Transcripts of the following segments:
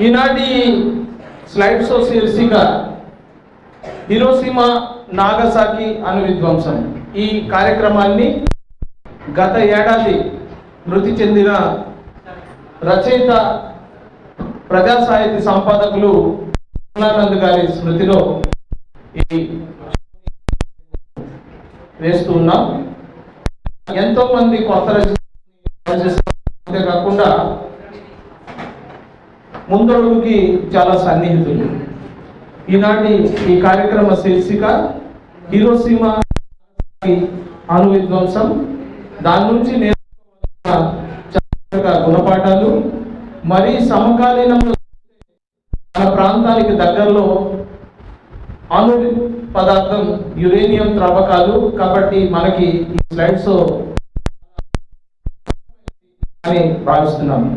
ఈనాటి slide show శీర్షిక Hiroshima Nagasaki అణు విధ్వంసం. ఈ కార్యక్రమాన్ని గత ఏడాది మృతి చెందిన రచయిత ప్రజా సాహిత్య సంపాదకులు పూర్ణానంద్ గారి స్మృతిలో వేస్తూ ఉన్నాం. ఎంతో మంది కొత్త రచయితలే కాకుండా ముందడుగుకి చాలా సన్నిహితులు. ఈనాటి ఈ కార్యక్రమ శీర్షిక హిరోషిమా అణు విధ్వంసం. దాని నుంచి నేర్చుకున్న గుణపాఠాలు, మరి సమకాలీనంలో మన ప్రాంతానికి దగ్గరలో అణు పదార్థం యురేనియం త్రవ్వకాలు. కాబట్టి మనకి ఈ స్లైడ్స్ అని భావిస్తున్నాము.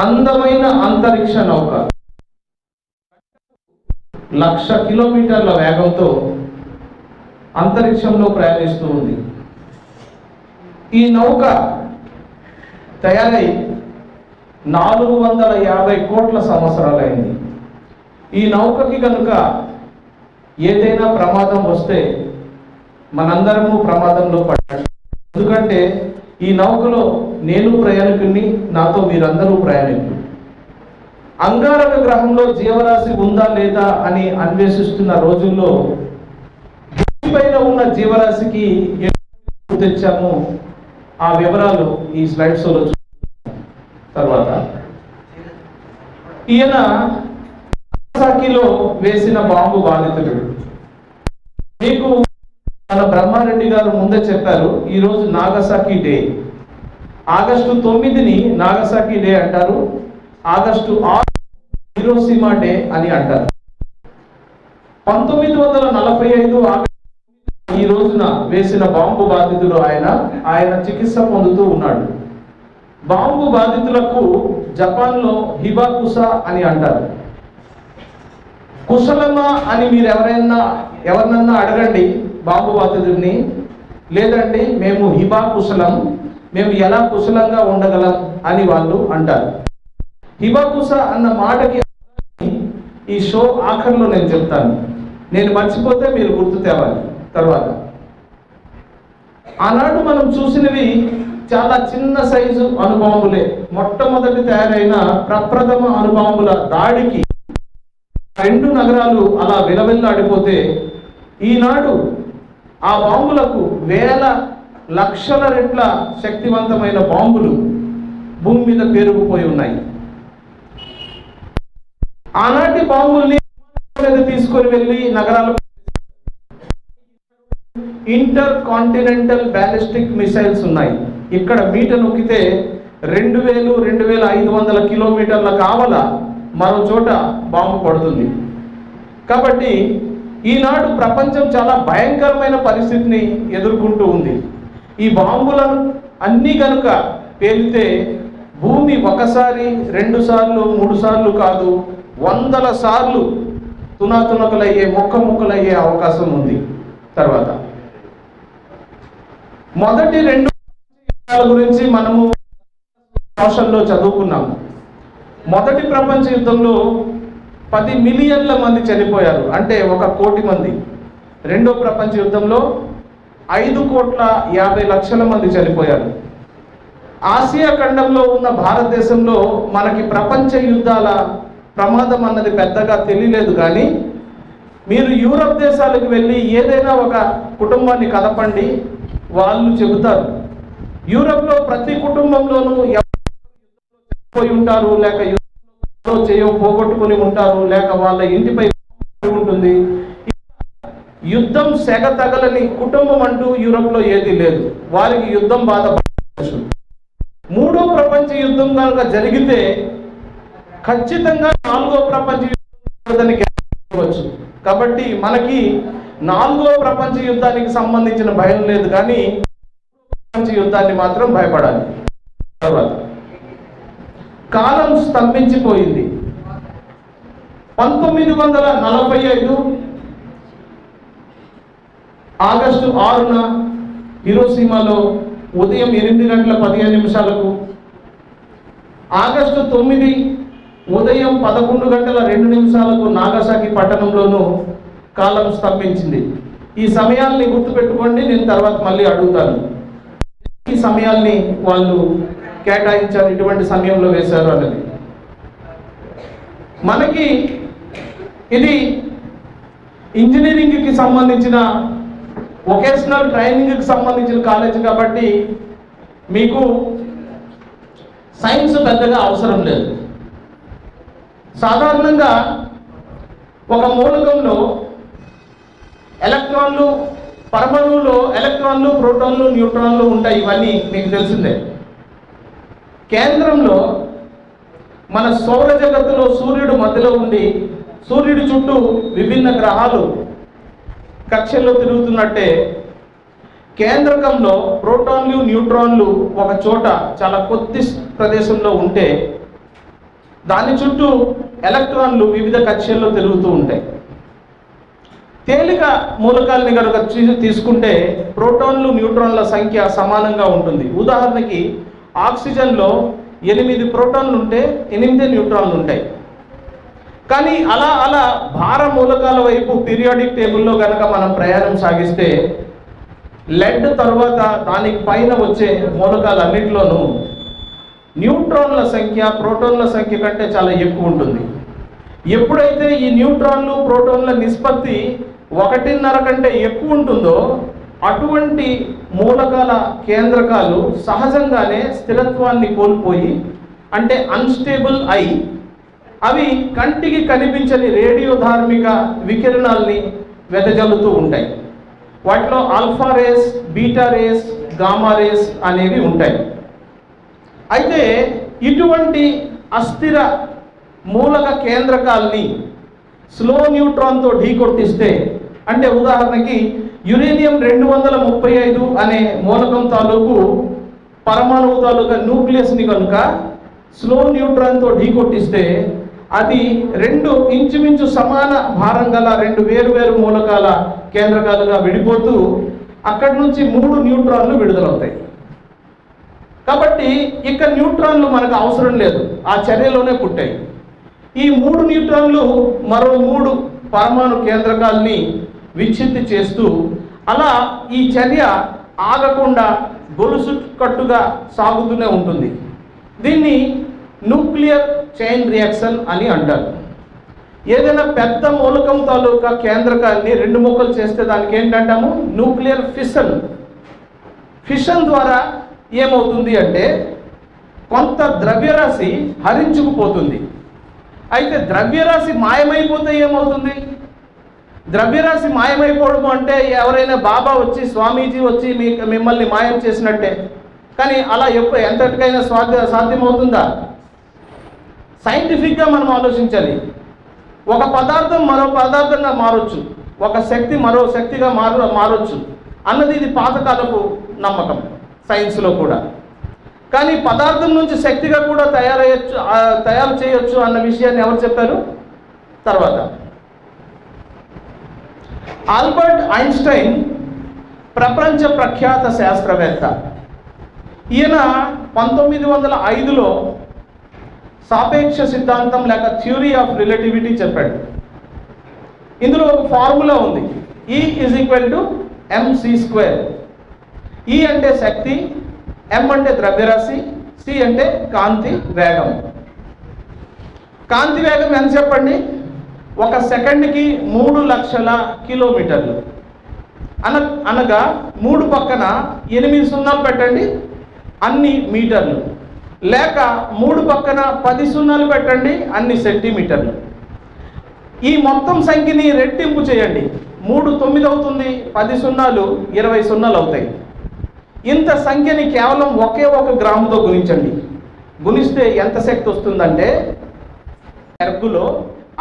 అందమైన అంతరిక్ష నౌక 1,00,000 కిలోమీటర్ల వేగంతో అంతరిక్షంలో ప్రయాణిస్తూ ఉంది. ఈ నౌక తయారై 450 కోట్ల సంవత్సరాలైంది. ఈ నౌకకి కనుక ఏదైనా ప్రమాదం వస్తే మనందరము ప్రమాదంలో పడ్డాం. ఎందుకంటే ఈ నౌకలో నేను ప్రయాణికుడిని, నాతో మీరందరూ ప్రయాణికులు. అంగారక గ్రహంలో జీవరాశి ఉందా లేదా అని అన్వేషిస్తున్న రోజుల్లో భూమిపైన ఉన్న జీవరాశికి తెచ్చాము. ఆ వివరాలు ఈ స్లైడ్ షోలో తర్వాత ఈయన నాగసాకిలో వేసిన బాంబు బాధితుడు. మీకు మన బ్రహ్మారెడ్డి గారు ముందే చెప్పారు, ఈరోజు నాగసాకి డే. ఆగస్టు 9ని నాగసాకి డే అంటారు. ఆగస్టు 6 హిరోషిమా డే అని అంటారు. 1945 ఆగస్టు ఈ రోజున వేసిన బాంబు బాధితుడు ఆయన చికిత్స పొందుతూ ఉన్నాడు. బాంబు బాధితులకు జపాన్లో హిబాకుసా అని అంటారు. కుశలమా అని మీరు ఎవరినన్నా అడగండి బాంబు బాధితుడిని. లేదండి మేము హిబా కుశలం, మేము ఎలా కుశలంగా ఉండగలం అని వాళ్ళు అంటారు. హిబాకుసా అన్న మాటకి ఈ షో ఆఖరిలో నేను చెప్తాను. నేను మర్చిపోతే మీరు గుర్తు తేవాలి. తర్వాత ఆనాడు మనం చూసినవి చాలా చిన్న సైజు అణుబాంబులే. మొట్టమొదటి తయారైన ప్రప్రథమ అణుబాంబుల దాడికి 2 నగరాలు అలా విలవిల్లాడిపోతే ఈనాడు ఆ బాంబులకు వేల లక్షల రెట్ల శక్తివంతమైన బాంబులు భూమి మీద పేరుకుపోయి ఉన్నాయి. ఆనాటి బాంబుల్ని తీసుకొని వెళ్ళి నగరాలు ఇంటర్ కాంటినెంటల్ బ్యాలిస్టిక్ మిసైల్స్ ఉన్నాయి. ఇక్కడ మీట నొక్కితే 2,000-2,500 కిలోమీటర్ల కావల మరో చోట బాంబు పడుతుంది. కాబట్టి ఈనాడు ప్రపంచం చాలా భయంకరమైన పరిస్థితిని ఎదుర్కొంటూ ఉంది. ఈ బాంబులను అన్నీ కనుక పేలితే భూమి ఒకసారి 2 సార్లు 3 సార్లు కాదు, 100ల సార్లు తునాతునకలయ్యే ముక్కలయ్యే అవకాశం ఉంది. తర్వాత మొదటి 2 యుద్ధాల గురించి మనము భాషల్లో చదువుకున్నాము. మొదటి ప్రపంచ యుద్ధంలో 10 మిలియన్ల మంది చనిపోయారు, అంటే 1 కోటి మంది. రెండో ప్రపంచ యుద్ధంలో 5,50,00,000 మంది చనిపోయారు. ఆసియా ఖండంలో ఉన్న భారతదేశంలో మనకి ప్రపంచ యుద్ధాల ప్రమాదం అన్నది పెద్దగా తెలియలేదు. కానీ మీరు యూరప్ దేశాలకు వెళ్ళి ఏదైనా ఒక కుటుంబాన్ని కలపండి, వాళ్ళు చెబుతారు యూరప్లో ప్రతి కుటుంబంలోనూ పోయి ఉంటారు, లేక పోగొట్టుకుని ఉంటారు, లేక వాళ్ళ ఇంటిపై ఉంటుంది. యుద్ధం సెగ తగలని కుటుంబం అంటూ యూరప్లో ఏది లేదు. వారికి యుద్ధం బాధ. 3వ ప్రపంచ యుద్ధం కనుక జరిగితే ఖచ్చితంగా 4వ ప్రపంచ యుద్ధం గెలవచ్చు. కాబట్టి మనకి 4వ ప్రపంచ యుద్ధానికి సంబంధించిన భయం లేదు, కానీ ప్రపంచ యుద్ధాన్ని మాత్రం భయపడాలి. తర్వాత కాలం స్తంభించిపోయింది. 1945 ఆగస్టు 6న హిరోషిమాలో ఉదయం 8:15 ఆగస్టు 9 ఉదయం 11:02 నాగసాకి పట్టణంలోనూ కాలం స్తంభించింది. ఈ సమయాల్ని గుర్తుపెట్టుకోండి, నేను తర్వాత మళ్ళీ అడుగుతాను. ఈ సమయాల్ని వాళ్ళు కేటాయించారు, ఇటువంటి సమయంలో వేశారు అన్నది. మనకి ఇది ఇంజనీరింగ్కి సంబంధించిన వొకేషనల్ ట్రైనింగ్కి సంబంధించిన కాలేజ్ కాబట్టి మీకు సైన్స్ పెద్దగా అవసరం లేదు. సాధారణంగా ఒక మూలకంలో ఎలక్ట్రాన్లు, పరమాణువులో ఎలక్ట్రాన్లు, ప్రోటాన్లు, న్యూట్రాన్లు ఉంటాయి. ఇవన్నీ మీకు తెలిసిందే. కేంద్రంలో మన సౌర జగత్తులో సూర్యుడు మధ్యలో ఉండి సూర్యుడి చుట్టూ విభిన్న గ్రహాలు కక్షల్లో తిరుగుతున్నట్టే కేంద్రకంలో ప్రోటాన్లు, న్యూట్రాన్లు ఒక చోట చాలా కొద్ది ప్రదేశంలో ఉంటే దాని చుట్టూ ఎలక్ట్రాన్లు వివిధ కక్షల్లో తిరుగుతూ ఉంటాయి. తేలిక మూలకాలని కనుక తీసుకుంటే ప్రోటాన్లు, న్యూట్రాన్ల సంఖ్య సమానంగా ఉంటుంది. ఉదాహరణకి ఆక్సిజన్లో 8 ప్రోటాన్లు ఉంటే 8 న్యూట్రాన్లు ఉంటాయి. కానీ అలా భార మూలకాల వైపు పీరియాడిక్ టేబుల్లో కనుక మనం ప్రయాణం సాగిస్తే లెడ్ తర్వాత దానికి పైన వచ్చే మూలకాలన్నింటిలోనూ న్యూట్రాన్ల సంఖ్య ప్రోటాన్ల సంఖ్య కంటే చాలా ఎక్కువ ఉంటుంది. ఎప్పుడైతే ఈ న్యూట్రాన్లు, ప్రోటాన్ల నిష్పత్తి 1.5 కంటే ఎక్కువ ఉంటుందో అటువంటి మూలకాల కేంద్రకాలు సహజంగానే స్థిరత్వాన్ని కోల్పోయి, అంటే అన్స్టేబుల్ అయి అవి కంటికి కనిపించని రేడియోధార్మిక వికిరణాల్ని వెదజల్లుతూ ఉంటాయి. వాటిలో alpha rays, beta rays, gamma rays అనేవి ఉంటాయి. అయితే ఇటువంటి అస్థిర మూలక కేంద్రకాల్ని స్లో న్యూట్రాన్తో ఢీకొట్టిస్తే, అంటే ఉదాహరణకి యురేనియం 235 అనే మూలకం తాలూకు పరమాణువు తాలూకా న్యూక్లియస్ని కనుక స్లో న్యూట్రాన్తో ఢీకొట్టిస్తే అది 2 ఇంచుమించు సమాన భారం గల 2 వేరు మూలకాల కేంద్రకాలుగా విడిపోతూ అక్కడి నుంచి 3 న్యూట్రాన్లు విడుదలవుతాయి. కాబట్టి ఇక న్యూట్రాన్లు మనకు అవసరం లేదు, ఆ చర్యలోనే పుట్టాయి. ఈ 3 న్యూట్రాన్లు మరో 3 పరమాణు కేంద్రకాల్ని విచ్ఛిత్తి చేస్తూ అలా ఈ చర్య ఆగకుండా గొలుసు కట్టుగా సాగుతూనే ఉంటుంది. దీన్ని న్యూక్లియర్ చైన్ రియాక్షన్ అని అంటారు. ఏదైనా పెద్ద మూలకం తాలూకా కేంద్రకాన్ని 2 ముక్కలు చేస్తే దానికి ఏంటంటాము? Nuclear fission. ఫిషన్ ద్వారా ఏమవుతుంది అంటే కొంత ద్రవ్యరాశి హరించుకుపోతుంది. అయితే ద్రవ్యరాశి మాయమైపోతే ఏమవుతుంది? ద్రవ్యరాశి మాయమైపోవడం అంటే ఎవరైనా బాబా వచ్చి, స్వామీజీ వచ్చి మిమ్మల్ని మాయం చేసినట్టే. కానీ అలా ఎంతటికైనా సాధ్యమవుతుందా? సైంటిఫిక్గా మనం ఆలోచించాలి. ఒక పదార్థం మరో పదార్థంగా మారొచ్చు, ఒక శక్తి మరో శక్తిగా మారొచ్చు అన్నది ఇది పాతకాలపు నమ్మకం సైన్స్లో కూడా. కానీ పదార్థం నుంచి శక్తిగా కూడా తయారు చేయొచ్చు అన్న విషయాన్ని ఎవరు చెప్పారు? తర్వాత ఆల్బర్ట్ ఐన్స్టైన్ ప్రపంచ ప్రఖ్యాత శాస్త్రవేత్త. ఈయన 1905లో సాపేక్ష సిద్ధాంతం లేక థియరీ ఆఫ్ రిలేటివిటీ చెప్పాడు. ఇందులో ఒక ఫార్ములా ఉంది, E = mc². E అంటే శక్తి, M అంటే ద్రవ్యరాశి, C అంటే కాంతి వేగం. కాంతి వేగం ఎంత చెప్పండి? 1 సెకండ్కి 3 లక్షల కిలోమీటర్లు. అనగా 3 పక్కన 8 సున్నాలు పెట్టండి, అన్ని మీటర్లు. లేక 3 పక్కన 10 సున్నాలు పెట్టండి, అన్ని సెంటీమీటర్లు. ఈ మొత్తం సంఖ్యని రెట్టింపు చేయండి. 3 9 అవుతుంది, 10 సున్నాలు 20 సున్నాలు అవుతాయి. ఇంత సంఖ్యని కేవలం ఒకే 1 గ్రాముతో గుణించండి. గుణిస్తే ఎంత శక్తి వస్తుందంటే ఎర్గులో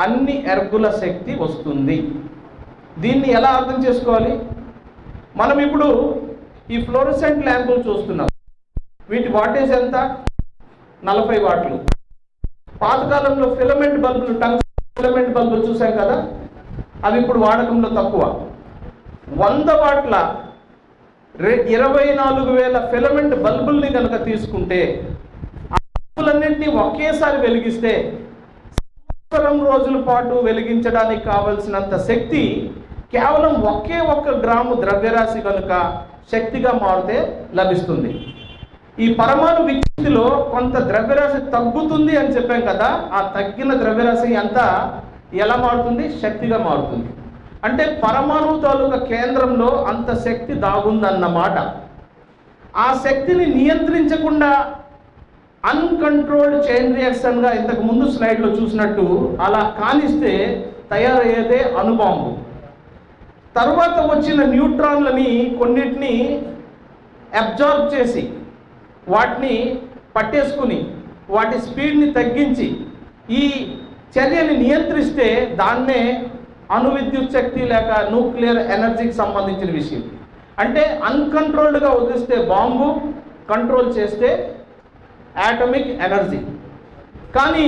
అన్ని ఎర్గుల శక్తి వస్తుంది. దీన్ని ఎలా అర్థం చేసుకోవాలి? మనం ఇప్పుడు ఈ ఫ్లోరోసెంట్ ల్యాంపులు చూస్తున్నాం. వీటి వాటేజ్ ఎంత? 40 వాట్లు. పాతకాలంలో ఫిలమెంట్ బల్బులు, ఫిలమెంట్ బల్బులు చూసాం కదా, అవి ఇప్పుడు వాడకంలో తక్కువ. 100 వాట్ల 24,000 ఫిలమెంట్ బల్బుల్ని కనుక తీసుకుంటే ఆ బల్బుల బాంబులన్నింటినీ ఒకేసారి వెలిగిస్తే సంవత్సరం రోజుల పాటు వెలిగించడానికి కావలసినంత శక్తి కేవలం ఒకే ఒక్క గ్రాము ద్రవ్యరాశి కనుక శక్తిగా మారితే లభిస్తుంది. ఈ పరమాణు విచ్ఛిత్తిలో కొంత ద్రవ్యరాశి తగ్గుతుంది అని చెప్పాం కదా, ఆ తగ్గిన ద్రవ్యరాశి అంతా ఎలా మారుతుంది? శక్తిగా మారుతుంది. అంటే పరమాణు తాలూకా కేంద్రంలో అంత శక్తి దాగుందన్నమాట. ఆ శక్తిని నియంత్రించకుండా అన్కంట్రోల్డ్ చైన్ రియాక్షన్గా ఇంతకు ముందు స్లైడ్లో చూసినట్టు అలా కానిస్తే తయారయ్యేదే అణుబాంబు. తర్వాత వచ్చిన న్యూట్రాన్లని కొన్నిటిని అబ్జార్బ్ చేసి వాటిని పట్టేసుకుని వాటి స్పీడ్ని తగ్గించి ఈ చర్యని నియంత్రిస్తే దాన్నే అణువిద్యుత్ శక్తి లేక న్యూక్లియర్ ఎనర్జీకి సంబంధించిన విషయం. అంటే అన్కంట్రోల్డ్గా వదిలిస్తే బాంబు, కంట్రోల్ చేస్తే యాటమిక్ ఎనర్జీ. కానీ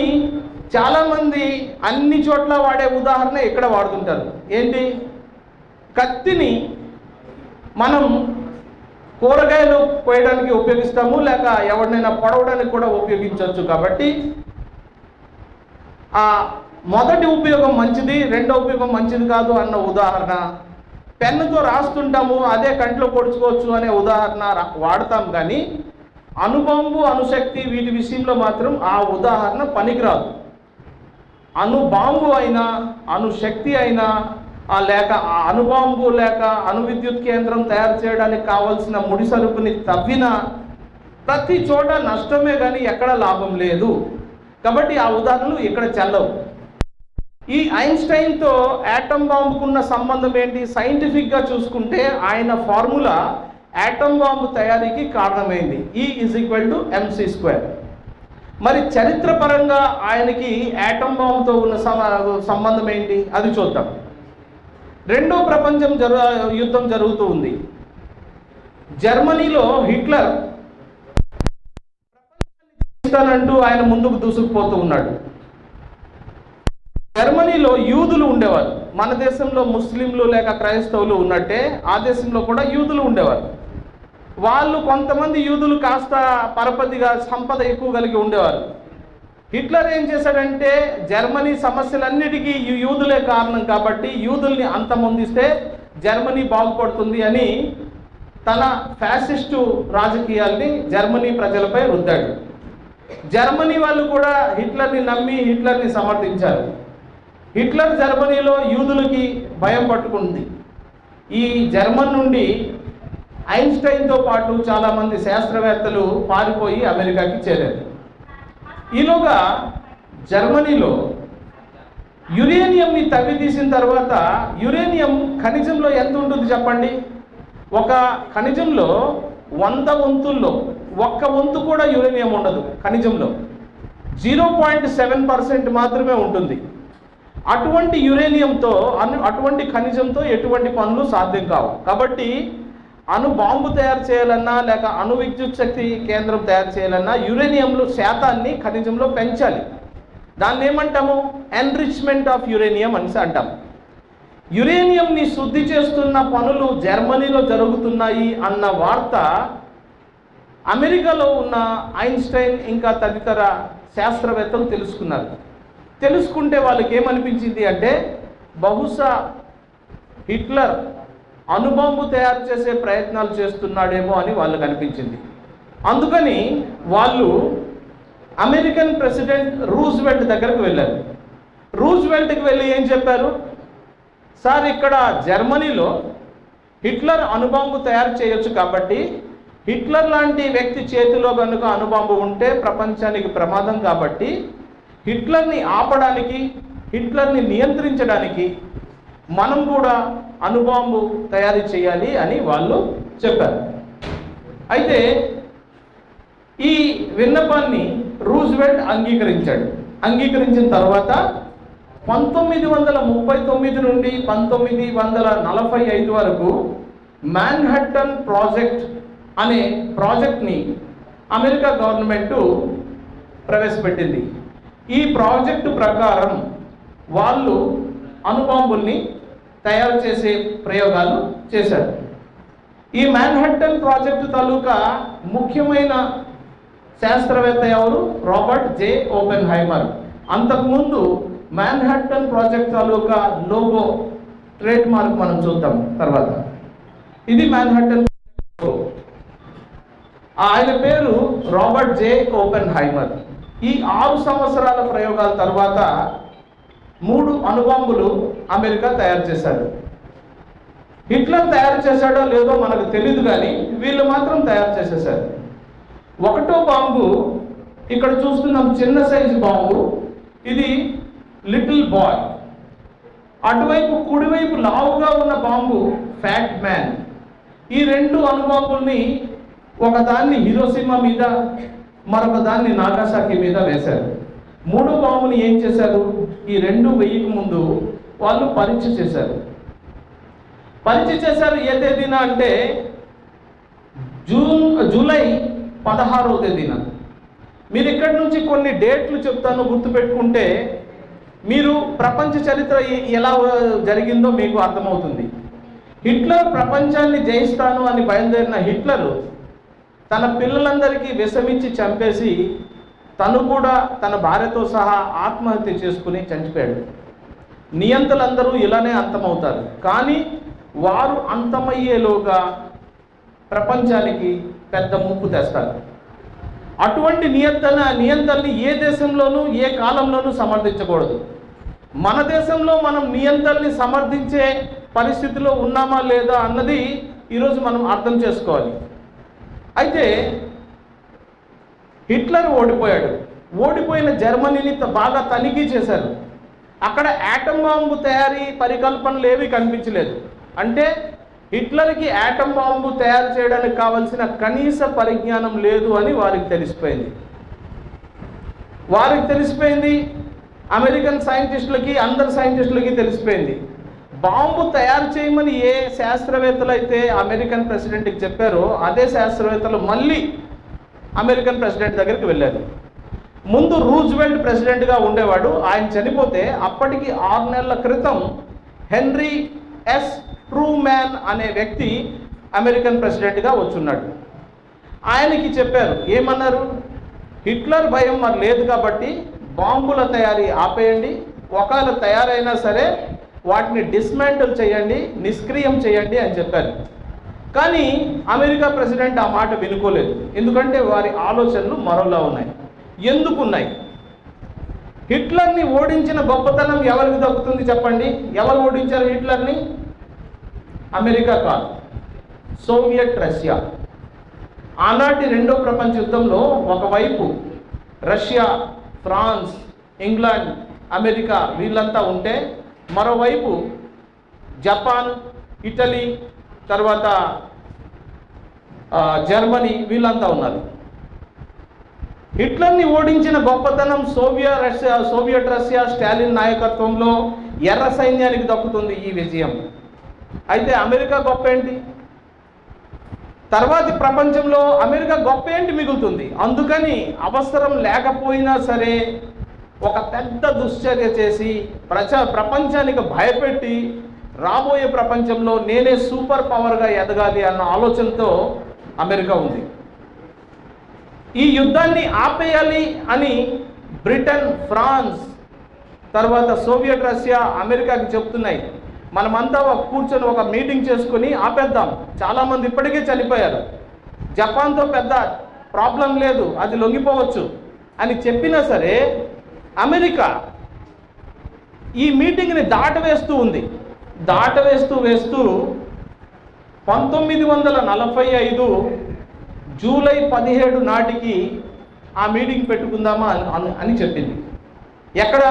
చాలామంది అన్ని చోట్ల వాడే ఉదాహరణ ఇక్కడ వాడుతుంటారు. ఏంటి? కత్తిని మనం కూరగాయలు కోయడానికి ఉపయోగిస్తాము, లేక ఎవరినైనా పొడవడానికి కూడా ఉపయోగించవచ్చు. కాబట్టి ఆ మొదటి ఉపయోగం మంచిది, రెండో ఉపయోగం మంచిది కాదు అన్న ఉదాహరణ. పెన్నుతో రాస్తుంటాము, అదే కంట్లో పొడుచుకోవచ్చు అనే ఉదాహరణ వాడతాం. కానీ అణుబాంబు, అణుశక్తి వీటి విషయంలో మాత్రం ఆ ఉదాహరణ పనికిరాదు. అణుబాంబు అయినా, అణుశక్తి అయినా, లేక ఆ అణుబాంబు లేక అణు విద్యుత్ కేంద్రం తయారు చేయడానికి కావాల్సిన ముడి సరుకుని తవ్వినా ప్రతి చోట నష్టమే కానీ ఎక్కడ లాభం లేదు. కాబట్టి ఆ ఉదాహరణలు ఇక్కడ చెల్లవు. ఈ ఐన్స్టైన్తో యాటమ్ బాంబుకున్న సంబంధం ఏంటి? సైంటిఫిక్గా చూసుకుంటే ఆయన ఫార్ములా యాటమ్ బాంబు తయారీకి కారణమైంది. E=mc². మరి చరిత్రపరంగా ఆయనకి యాటమ్ బాంబుతో ఉన్న సంబంధం ఏంటి? అది చూద్దాం. రెండో ప్రపంచ యుద్ధం జరుగుతూ ఉంది. జర్మనీలో హిట్లర్ ప్రపంచాన్ని ఆయన ముందుకు దూసుకుపోతూ ఉన్నాడు. జర్మనీలో యూదులు ఉండేవారు. మన దేశంలో ముస్లింలు లేక క్రైస్తవులు ఉన్నట్టే ఆ దేశంలో కూడా యూదులు ఉండేవారు. వాళ్ళు కొంతమంది యూదులు కాస్త పరపతిగా సంపద ఎక్కువ కలిగి ఉండేవారు. హిట్లర్ ఏం చేశాడంటే జర్మనీ సమస్యలన్నిటికీ యూదులే కారణం కాబట్టి యూదుల్ని అంతమొందిస్తే జర్మనీ బాగుపడుతుంది అని తన ఫ్యాసిస్టు రాజకీయాల్ని జర్మనీ ప్రజలపై రుద్దాడు. జర్మనీ వాళ్ళు కూడా హిట్లర్ని నమ్మి హిట్లర్ని సమర్థించారు. హిట్లర్ జర్మనీలో యూదులకి భయం పట్టుకుంది. ఈ జర్మన్ నుండి ఐన్స్టైన్తో పాటు చాలామంది శాస్త్రవేత్తలు పారిపోయి అమెరికాకి చేరారు. ఈలోగా జర్మనీలో యురేనియంని తవ్వి తీసిన తర్వాత, యురేనియం ఖనిజంలో ఎంత ఉంటుంది చెప్పండి? ఒక ఖనిజంలో 100 వంతుల్లో 1 వంతు కూడా యురేనియం ఉండదు. ఖనిజంలో 0.7% మాత్రమే ఉంటుంది. అటువంటి యురేనియంతో, అటువంటి ఖనిజంతో ఎటువంటి పనులు సాధ్యం కావు. కాబట్టి అణు బాంబు తయారు చేయాలన్నా లేక అణు విద్యుత్ శక్తి కేంద్రం తయారు చేయాలన్నా యురేనియంలో శాతాన్ని ఖనిజంలో పెంచాలి. దాన్ని ఏమంటాము? ఎన్రిచ్మెంట్ ఆఫ్ యురేనియం అని అంటాం. యురేనియంని శుద్ధి చేస్తున్న పనులు జర్మనీలో జరుగుతున్నాయి అన్న వార్త అమెరికాలో ఉన్న ఐన్స్టైన్ ఇంకా తదితర శాస్త్రవేత్తలు తెలుసుకున్నారు. తెలుసుకుంటే వాళ్ళకి ఏమనిపించింది అంటే బహుశా హిట్లర్ అణుబాంబు తయారు చేసే ప్రయత్నాలు చేస్తున్నాడేమో అని వాళ్ళకి అనిపించింది. అందుకని వాళ్ళు అమెరికన్ ప్రెసిడెంట్ రూజ్వెల్ట్ దగ్గరకు వెళ్ళారు. రూజ్వెల్ట్కి వెళ్ళి ఏం చెప్పారు? సార్, ఇక్కడ జర్మనీలో హిట్లర్ అణుబాంబు తయారు చేయొచ్చు కాబట్టి హిట్లర్ లాంటి వ్యక్తి చేతిలో కనుక అణుబాంబు ఉంటే ప్రపంచానికి ప్రమాదం కాబట్టి హిట్లర్ని ఆపడానికి, హిట్లర్ని నియంత్రించడానికి మనం కూడా అణుబాంబు తయారు చేయాలి అని వాళ్ళు చెప్పారు. అయితే ఈ విన్నపాన్ని రూజ్వెల్ట్ అంగీకరించాడు. అంగీకరించిన తర్వాత 1939 నుండి 1945 వరకు మ్యాన్హట్టన్ ప్రాజెక్ట్ అనే ప్రాజెక్ట్ని అమెరికా గవర్నమెంటు ప్రవేశపెట్టింది. ఈ ప్రాజెక్టు ప్రకారం వాళ్ళు అణుబాంబుల్ని తయారు చేసే ప్రయోగాలు చేశారు. ఈ మ్యాన్హట్టన్ ప్రాజెక్టు తాలూకా ముఖ్యమైన శాస్త్రవేత్త ఎవరు? రాబర్ట్ జే ఓపెన్హైమర్. అంతకుముందు మ్యాన్హాటన్ ప్రాజెక్ట్ తాలూకా లోగో ట్రేడ్ మార్క్ మనం చూద్దాం తర్వాత. ఇది మ్యాన్హాటన్. ఆయన పేరు రాబర్ట్ జే ఓపెన్హైమర్. ఈ 6 సంవత్సరాల ప్రయోగాల తర్వాత 3 అణుబాంబులు అమెరికా తయారు చేశారు. హిట్లర్ తయారు చేశాడో లేదో మనకు తెలియదు, కానీ వీళ్ళు మాత్రం తయారు చేసేసారు. 1వ బాంబు ఇక్కడ చూస్తున్నాం, చిన్న సైజు బాంబు. ఇది లిటిల్ బాయ్. అటువైపు కుడివైపు లావుగా ఉన్న బాంబు ఫ్యాట్ మ్యాన్. ఈ 2 అణుబాంబుల్ని ఒకదాన్ని హిరోషిమా మీద, మరొక దాన్ని నాగాసాకి మీద వేశారు. 3వ బాంబుని ఏం చేశారు? ఈ 2 వెయ్యకు ముందు వాళ్ళు పరీక్ష చేశారు. ఏ తేదీన అంటే జూలై 16వ తేదీన. మీరు ఇక్కడి నుంచి కొన్ని డేట్లు చెప్తాను, గుర్తుపెట్టుకుంటే మీరు ప్రపంచ చరిత్ర ఎలా జరిగిందో మీకు అర్థమవుతుంది. హిట్లర్ ప్రపంచాన్ని జయిస్తాను అని బయలుదేరిన హిట్లరు తన పిల్లలందరికీ విషమిచ్చి చంపేసి తను కూడా తన భార్యతో సహా ఆత్మహత్య చేసుకుని చనిపోయాడు. నియంతలందరూ ఇలానే అంతమవుతారు, కానీ వారు అంతమయ్యేలోగా ప్రపంచానికి పెద్ద ముప్పు తెస్తారు. అటువంటి నియంతల్ని ఏ దేశంలోనూ ఏ కాలంలోనూ సమర్థించకూడదు. మన దేశంలో మనం నియంతల్ని సమర్థించే పరిస్థితిలో ఉన్నామా లేదా అన్నది ఈరోజు మనం అర్థం చేసుకోవాలి. అయితే హిట్లర్ ఓడిపోయాడు. ఓడిపోయిన జర్మనీని బాగా తనిఖీ చేశారు. అక్కడ యాటమ్ బాంబు తయారీ పరికల్పనలు ఏవి కనిపించలేదు. అంటే హిట్లర్కి యాటమ్ బాంబు తయారు చేయడానికి కావలసిన కనీస పరిజ్ఞానం లేదు అని వారికి తెలిసిపోయింది. అమెరికన్ సైంటిస్టులకి, అందరు సైంటిస్టులకి తెలిసిపోయింది. బాంబు తయారు చేయమని ఏ శాస్త్రవేత్తలు అయితే అమెరికన్ ప్రెసిడెంట్కి చెప్పారో అదే శాస్త్రవేత్తలు మళ్ళీ అమెరికన్ ప్రెసిడెంట్ దగ్గరికి వెళ్ళారు. ముందు రూజ్వెల్ట్ ప్రెసిడెంట్గా ఉండేవాడు. ఆయన చనిపోతే అప్పటికి 6 నెలల క్రితం హెన్రీ ఎస్ ట్రూమ్యాన్ అనే వ్యక్తి అమెరికన్ ప్రెసిడెంట్గా వచ్చున్నాడు. ఆయనకి చెప్పారు, ఏమన్నారు? హిట్లర్ భయం మరి లేదు కాబట్టి బాంబుల తయారీ ఆపేయండి, ఒకవేళ తయారైనా సరే వాటిని డిస్మాంటిల్ చేయండి, నిష్క్రియం చేయండి అని చెప్పారు. కానీ అమెరికా ప్రెసిడెంట్ ఆ మాట వినుకోలేదు. ఎందుకంటే వారి ఆలోచనలు మరోలా ఉన్నాయి. ఎందుకున్నాయి? హిట్లర్ని ఓడించిన గొప్పతనం ఎవరికి దక్కుతుంది చెప్పండి? ఎవరు ఓడించారు హిట్లర్ని? అమెరికా కాదు, సోవియట్ రష్యా. ఆనాటి 2వ ప్రపంచ యుద్ధంలో ఒకవైపు రష్యా, ఫ్రాన్స్, ఇంగ్లాండ్, అమెరికా వీళ్ళంతా ఉంటే, మరోవైపు జపాన్, ఇటలీ, తర్వాత జర్మనీ వీళ్ళంతా ఉన్నారు. హిట్లర్ని ఓడించిన గొప్పతనం సోవియట్ రష్యా స్టాలిన్ నాయకత్వంలో ఎర్ర సైన్యానికి దక్కుతుంది ఈ విజయం. అయితే అమెరికా గొప్ప ఏంటి? తర్వాతి ప్రపంచంలో అమెరికా గొప్ప ఏంటి మిగులుతుంది? అందుకని అవసరం లేకపోయినా సరే ఒక పెద్ద దుశ్చర్య చేసి ప్రపంచానికి భయపెట్టి రాబోయే ప్రపంచంలో నేనే సూపర్ పవర్గా ఎదగాలి అన్న ఆలోచనతో అమెరికా ఉంది. ఈ యుద్ధాన్ని ఆపేయాలి అని బ్రిటన్, ఫ్రాన్స్, తర్వాత సోవియట్ రష్యా అమెరికాకి చెప్తున్నాయి. మనమంతా కూర్చొని ఒక మీటింగ్ చేసుకుని ఆపేద్దాం, చాలామంది ఇప్పటికే చనిపోయారు, జపాన్తో పెద్ద ప్రాబ్లం లేదు, అది లొంగిపోవచ్చు అని చెప్పినా సరే అమెరికా ఈ మీటింగ్ని దాటవేస్తూ ఉంది. దాటవేస్తూ 1945 జూలై 17 నాటికి ఆ మీటింగ్ పెట్టుకుందామా అని చెప్పింది. ఎక్కడ?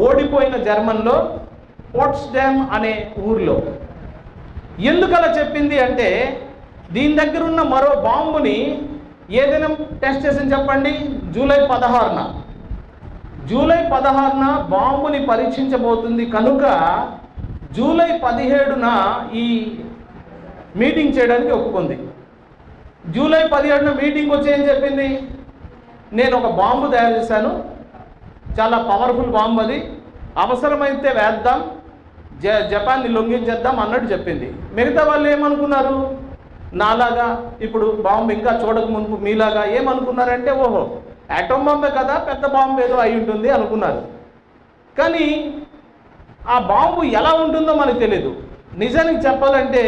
ఓడిపోయిన జర్మన్లో పోట్స్డామ్ అనే ఊర్లో. ఎందుకు అలా చెప్పింది అంటే, దీని దగ్గర ఉన్న మరో బాంబుని ఏదైనా టెస్ట్ చేసింది చెప్పండి? జూలై 16న. జూలై 16న బాంబుని పరీక్షించబోతుంది కనుక జూలై 17న ఈ మీటింగ్ చేయడానికి ఒప్పుకుంది. జూలై 17న మీటింగ్ వచ్చి ఏం చెప్పింది? నేను ఒక బాంబు తయారు చేశాను, చాలా పవర్ఫుల్ బాంబు, అది అవసరమైతే వేద్దాం, జపాన్ని లొంగించేద్దాం అన్నట్టు చెప్పింది. మిగతా వాళ్ళు ఏమనుకున్నారు? నాలాగా ఇప్పుడు బాంబు ఇంకా చూడక ముందు మీలాగా ఏమనుకున్నారంటే ఓహో ఆటం బాంబే కదా, పెద్ద బాంబు ఏదో అయి ఉంటుంది అనుకున్నారు. కానీ ఆ బాంబు ఎలా ఉంటుందో మనకు తెలియదు. నిజానికి చెప్పాలంటే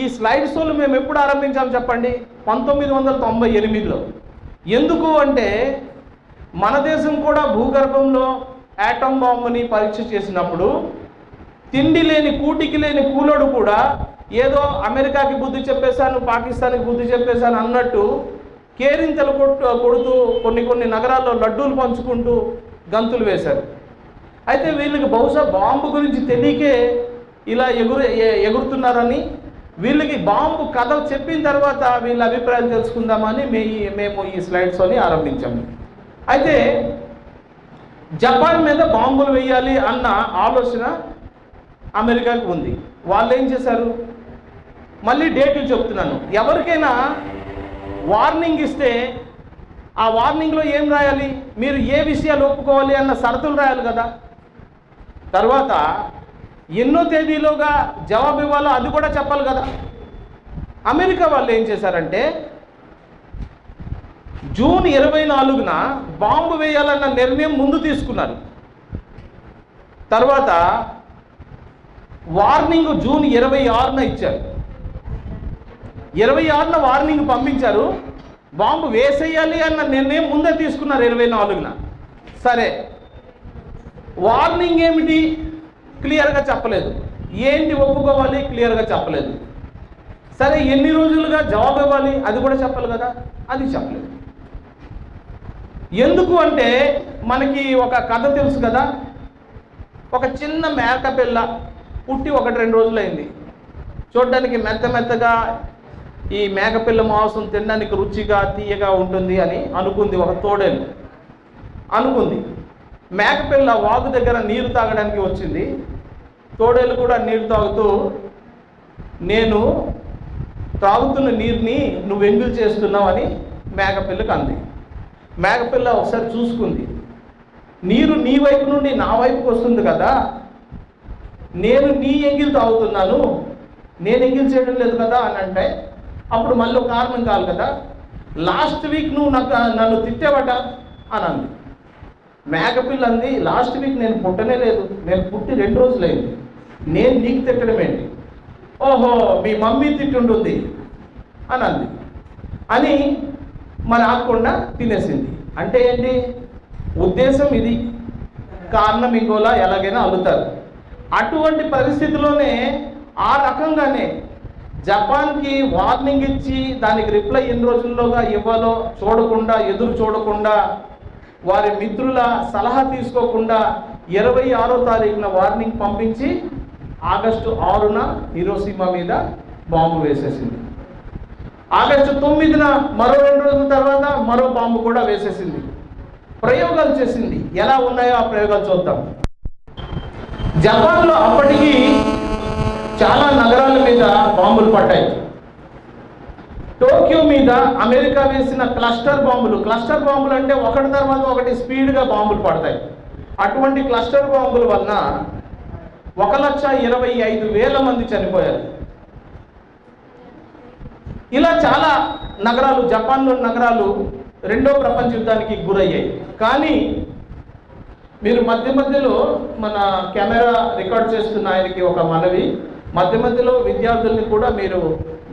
ఈ స్లైడ్ షోలు మేము ఎప్పుడు ఆరంభించాం చెప్పండి? 1998లో. ఎందుకు అంటే మన దేశం కూడా భూగర్భంలో ఆటం బాంబుని పరీక్ష చేసినప్పుడు తిండి లేని కూటికి లేని కూలోడు కూడా ఏదో అమెరికాకి బుద్ధి చెప్పేశాను, పాకిస్తాన్కి బుద్ధి చెప్పేశాను అన్నట్టు కేరింతలు కొడుతూ కొన్ని నగరాల్లో లడ్డూలు పంచుకుంటూ గంతులు వేశారు. అయితే వీళ్ళకి బహుశా బాంబు గురించి తెలియకే ఇలా ఎగురుతున్నారని, వీళ్ళకి బాంబు కథ చెప్పిన తర్వాత వీళ్ళ అభిప్రాయాలు తెలుసుకుందామని మేము ఈ స్లైడ్ షోని ఆరంభించాము. అయితే జపాన్ మీద బాంబులు వేయాలి అన్న ఆలోచన అమెరికాకి ఉంది. వాళ్ళు ఏం చేశారు? మళ్ళీ డేట్లు చెప్తున్నాను. ఎవరికైనా వార్నింగ్ ఇస్తే ఆ వార్నింగ్లో ఏం రాయాలి? మీరు ఏ విషయాలు ఒప్పుకోవాలి అన్న షరతులు రాయాలి కదా. తర్వాత ఎన్నో తేదీలోగా జవాబు ఇవ్వాలో అది కూడా చెప్పాలి కదా. అమెరికా వాళ్ళు ఏం చేశారంటే జూన్ 24న బాంబు వేయాలన్న నిర్ణయం ముందు తీసుకున్నారు. తర్వాత వార్నింగ్ జూన్ 26న ఇచ్చారు. 26న వార్నింగ్ పంపించారు. బాంబు వేసేయాలి అన్న నిర్ణయం ముందే తీసుకున్నారు 24న. సరే, వార్నింగ్ ఏమిటి క్లియర్గా చెప్పలేదు. ఏంటి ఒప్పుకోవాలి క్లియర్గా చెప్పలేదు. సరే, ఎన్ని రోజులుగా జవాబు ఇవ్వాలి అది కూడా చెప్పాలి కదా. అది చెప్పలేదు. ఎందుకు అంటే మనకి ఒక కథ తెలుసు కదా. ఒక చిన్న మేకపిల్ల పుట్టి 1-2 రోజులైంది. చూడడానికి మెత్తగా ఈ మేకపిల్ల మాంసం తినడానికి రుచిగా తీయగా ఉంటుంది అని అనుకుంది ఒక తోడేలు. అనుకుంది. మేకపిల్ల వాగు దగ్గర నీరు తాగడానికి వచ్చింది. తోడేలు కూడా నీరు తాగుతూ నేను తాగుతున్న నీరుని నువ్వు ఎంగిల్ చేస్తున్నావు అని మేకపిల్లకి అంది. మేకపిల్ల ఒకసారి చూసుకుంది. నీరు నీ వైపు నుండి నా వైపుకి వస్తుంది కదా, నేను నీ ఎంగిల్ తాగుతున్నాను, నేను ఎంగిల్ చేయడం లేదు కదా అని అంటే అప్పుడు మళ్ళీ ఒక కారణం కాదు కదా. లాస్ట్ వీక్ నువ్వు నన్ను తిట్టేవట అని అంది. మేకపిల్ల అంది, లాస్ట్ వీక్ నేను పుట్టనే లేదు, నేను పుట్టి 2 రోజులైంది, నేను నీకు తిట్టడం ఏంటి? ఓహో మీ మమ్మీ తిట్టుంటుంది అని అంది. అని మరి ఆకుండా తినేసింది. అంటే ఏంటి ఉద్దేశం? ఇది కారణం ఇంకోలా ఎలాగైనా అల్లుతారు. అటువంటి పరిస్థితిలోనే ఆ రకంగానే జపాన్కి వార్నింగ్ ఇచ్చి దానికి రిప్లై ఎన్ని రోజుల్లోగా ఇవ్వాలో చూడకుండా, ఎదురు చూడకుండా, వారి మిత్రుల సలహా తీసుకోకుండా 26వ తారీఖున వార్నింగ్ పంపించి ఆగస్టు 6న హిరోషిమా మీద బాంబు వేసేసింది. ఆగస్టు 9న మరో 2 రోజుల తర్వాత మరో బాంబు కూడా వేసేసింది. ప్రయోగాలు చేసింది. ఎలా ఉన్నాయో ఆ ప్రయోగాలు చూద్దాం. జపాన్లో అప్పటికి చాలా నగరాల మీద బాంబులు పడ్డాయి. టోక్యో మీద అమెరికా వేసిన క్లస్టర్ బాంబులు అంటే ఒకటి తర్వాత ఒకటి స్పీడ్గా బాంబులు పడతాయి. అటువంటి క్లస్టర్ బాంబుల వలన 1,25,000 మంది చనిపోయారు. ఇలా చాలా నగరాలు, జపాన్లోని నగరాలు 2వ ప్రపంచ యుద్ధానికి గురయ్యాయి. కానీ మీరు మధ్యలో మన కెమెరా రికార్డ్ చేస్తున్న ఆయనకి ఒక మనవి, మధ్యలో విద్యార్థుల్ని కూడా మీరు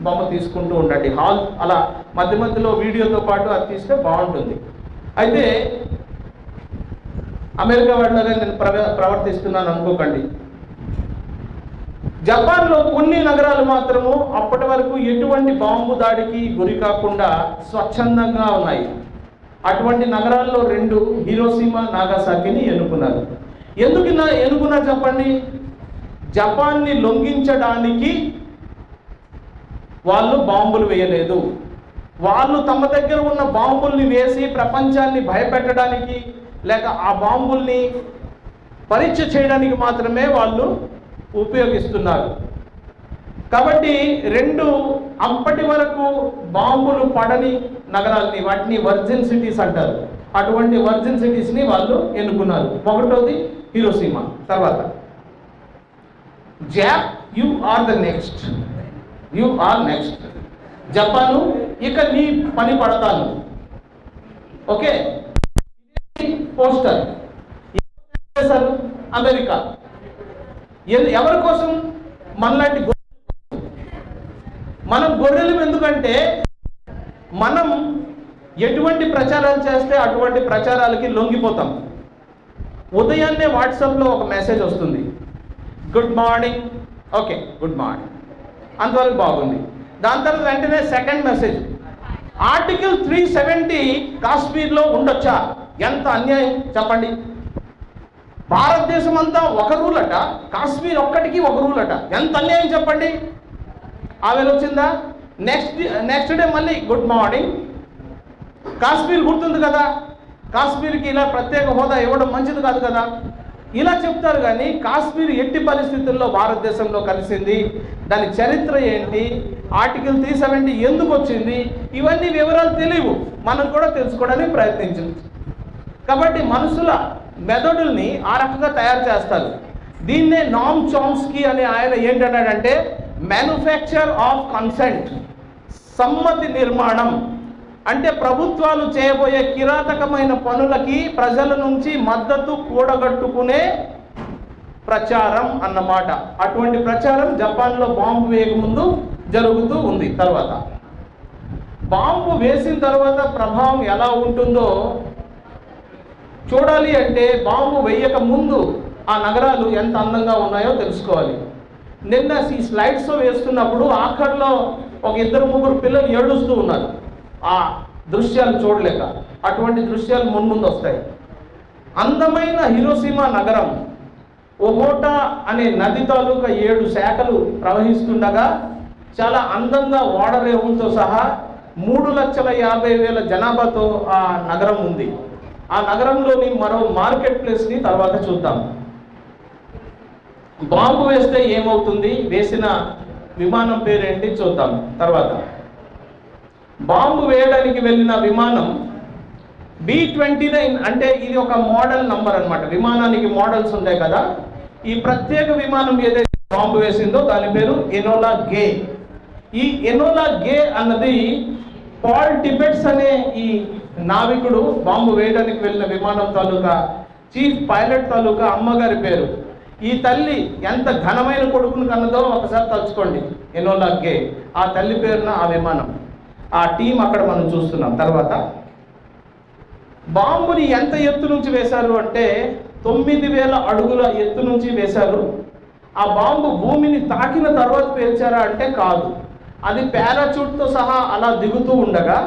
బొమ్మ తీసుకుంటూ ఉండండి. హాల్ అలా మధ్యలో వీడియోతో పాటు అది తీస్తే బాగుంటుంది. అయితే అమెరికా వాళ్ళగా నేను ప్రవర్తిస్తున్నాను అనుకోకండి. జపాన్లో కొన్ని నగరాలు మాత్రము అప్పటి వరకు ఎటువంటి బాంబు దాడికి గురి కాకుండా స్వచ్ఛందంగా ఉన్నాయి. అటువంటి నగరాల్లో 2 హిరోషిమా, నాగాసాకిని ఎన్నుకున్నారు. ఎందుకు ఎన్నుకున్నారు చెప్పండి? జపాన్ని లొంగించడానికి వాళ్ళు బాంబులు వేయలేదు. వాళ్ళు తమ దగ్గర ఉన్న బాంబుల్ని వేసి ప్రపంచాన్ని భయపెట్టడానికి లేక ఆ బాంబుల్ని పరీక్ష చేయడానికి మాత్రమే వాళ్ళు ఉపయోగిస్తున్నారు. కాబట్టి 2 అప్పటి వరకు బాంబులు పడని నగరాలని, వాటిని వర్జిన్ సిటీస్ అంటారు. అటువంటి వర్జిన్ సిటీస్ని వాళ్ళు ఎన్నుకున్నారు. ఒకటోది హిరోషిమా. తర్వాత జాప్, యు ఆర్ నెక్స్ట్. జపాను, ఇక నీ పని పడతాను. ఓకే, పోస్టర్ చేశారు అమెరికా. ఎవరి కోసం? మనలాంటి మనం గొర్రెలు. ఎందుకంటే మనం ఎటువంటి ప్రచారాలు చేస్తే అటువంటి ప్రచారాలకి లొంగిపోతాం. ఉదయాన్నే వాట్సాప్లో ఒక మెసేజ్ వస్తుంది, good morning. Okay, good morning, అంతవరకు బాగుంది. దాని తర్వాత వెంటనే సెకండ్ మెసేజ్, ఆర్టికల్ 370 కాశ్మీర్లో ఉండొచ్చా? ఎంత అన్యాయం చెప్పండి. భారతదేశం అంతా ఒక రూల్ అట, కాశ్మీర్ ఒక్కటికి ఒక రూల్ అట. ఎంత అన్యాయం చెప్పండి. ఆవేళ వచ్చిందా? నెక్స్ట్ డే మళ్ళీ గుడ్ మార్నింగ్. కాశ్మీర్ గుర్తుంది కదా, కాశ్మీర్కి ఇలా ప్రత్యేక హోదా ఇవ్వడం మంచిది కాదు కదా, ఇలా చెప్తారు. కానీ కాశ్మీర్ ఎట్టి పరిస్థితుల్లో భారతదేశంలో కలిసింది, దాని చరిత్ర ఏంటి, ఆర్టికల్ 370 ఎందుకు వచ్చింది, ఇవన్నీ వివరాలు తెలియవు. మనం కూడా తెలుసుకోవడానికి ప్రయత్నించాం. కాబట్టి మనుషుల మెథడుల్ని ఆ రకంగా తయారు చేస్తారు. దీన్నే నామ్ చామ్స్కీ అనే ఆయన ఏంటన్నాడంటే, మ్యానుఫ్యాక్చర్ ఆఫ్ కన్సెంట్, సమ్మతి నిర్మాణం. అంటే ప్రభుత్వాలు చేయబోయే కిరాతకమైన పనులకి ప్రజల నుంచి మద్దతు కూడగట్టుకునే ప్రచారం అన్నమాట. అటువంటి ప్రచారం జపాన్లో బాంబు వేయకముందు జరుగుతూ ఉంది. తర్వాత బాంబు వేసిన తర్వాత ప్రభావం ఎలా ఉంటుందో చూడాలి అంటే బాంబు వేయక ముందు ఆ నగరాలు ఎంత అందంగా ఉన్నాయో తెలుసుకోవాలి. నిన్న ఈ స్లైడ్స్ వేస్తున్నప్పుడు ఆఖరిలో ఒక 2-3 పిల్లలు ఏడుస్తూ ఉన్నారు ఆ దృశ్యాలు చూడలేక. అటువంటి దృశ్యాలు మున్ముందు వస్తాయి. అందమైన హిరోషిమా నగరం ఒహోటా అనే నది తాలూకా 7 శాఖలు ప్రవహిస్తుండగా చాలా అందంగా ఓడరేవులతో సహా 3,50,000 జనాభాతో ఆ నగరం ఉంది. ఆ నగరంలోని మరో మార్కెట్ ప్లేస్ని తర్వాత చూద్దాం. బాంబు వేస్తే ఏమవుతుంది, వేసిన విమానం పేరేంటి చూద్దాం తర్వాత. బాంబు వేయడానికి వెళ్ళిన విమానం B-29, అంటే ఇది ఒక మోడల్ నంబర్ అన్నమాట. విమానానికి మోడల్స్ ఉంటాయి కదా. ఈ ప్రత్యేక విమానం ఏదైతే బాంబు వేసిందో దాని పేరు ఎనోలా గే. ఈ ఎనోలా గే అన్నది పాల్ టిబెట్స్ అనే ఈ నావికుడు బాంబు వేయడానికి వెళ్ళిన విమానం తాలూకా చీఫ్ పైలట్ తాలూకా అమ్మగారి పేరు. ఈ తల్లి ఎంత ఘనమైన కొడుకును కన్నదో ఒకసారి తలుచుకోండి. ఎనోలా గే, ఆ తల్లి పేరున ఆ విమానం, ఆ టీం అక్కడ మనం చూస్తున్నాం. తర్వాత బాంబుని ఎంత ఎత్తు నుంచి వేశారు అంటే 9,000 అడుగుల ఎత్తు నుంచి వేశారు. ఆ బాంబు భూమిని తాకిన తర్వాత పేల్చారా అంటే కాదు, అది పారాచూట్తో సహా అలా దిగుతూ ఉండగా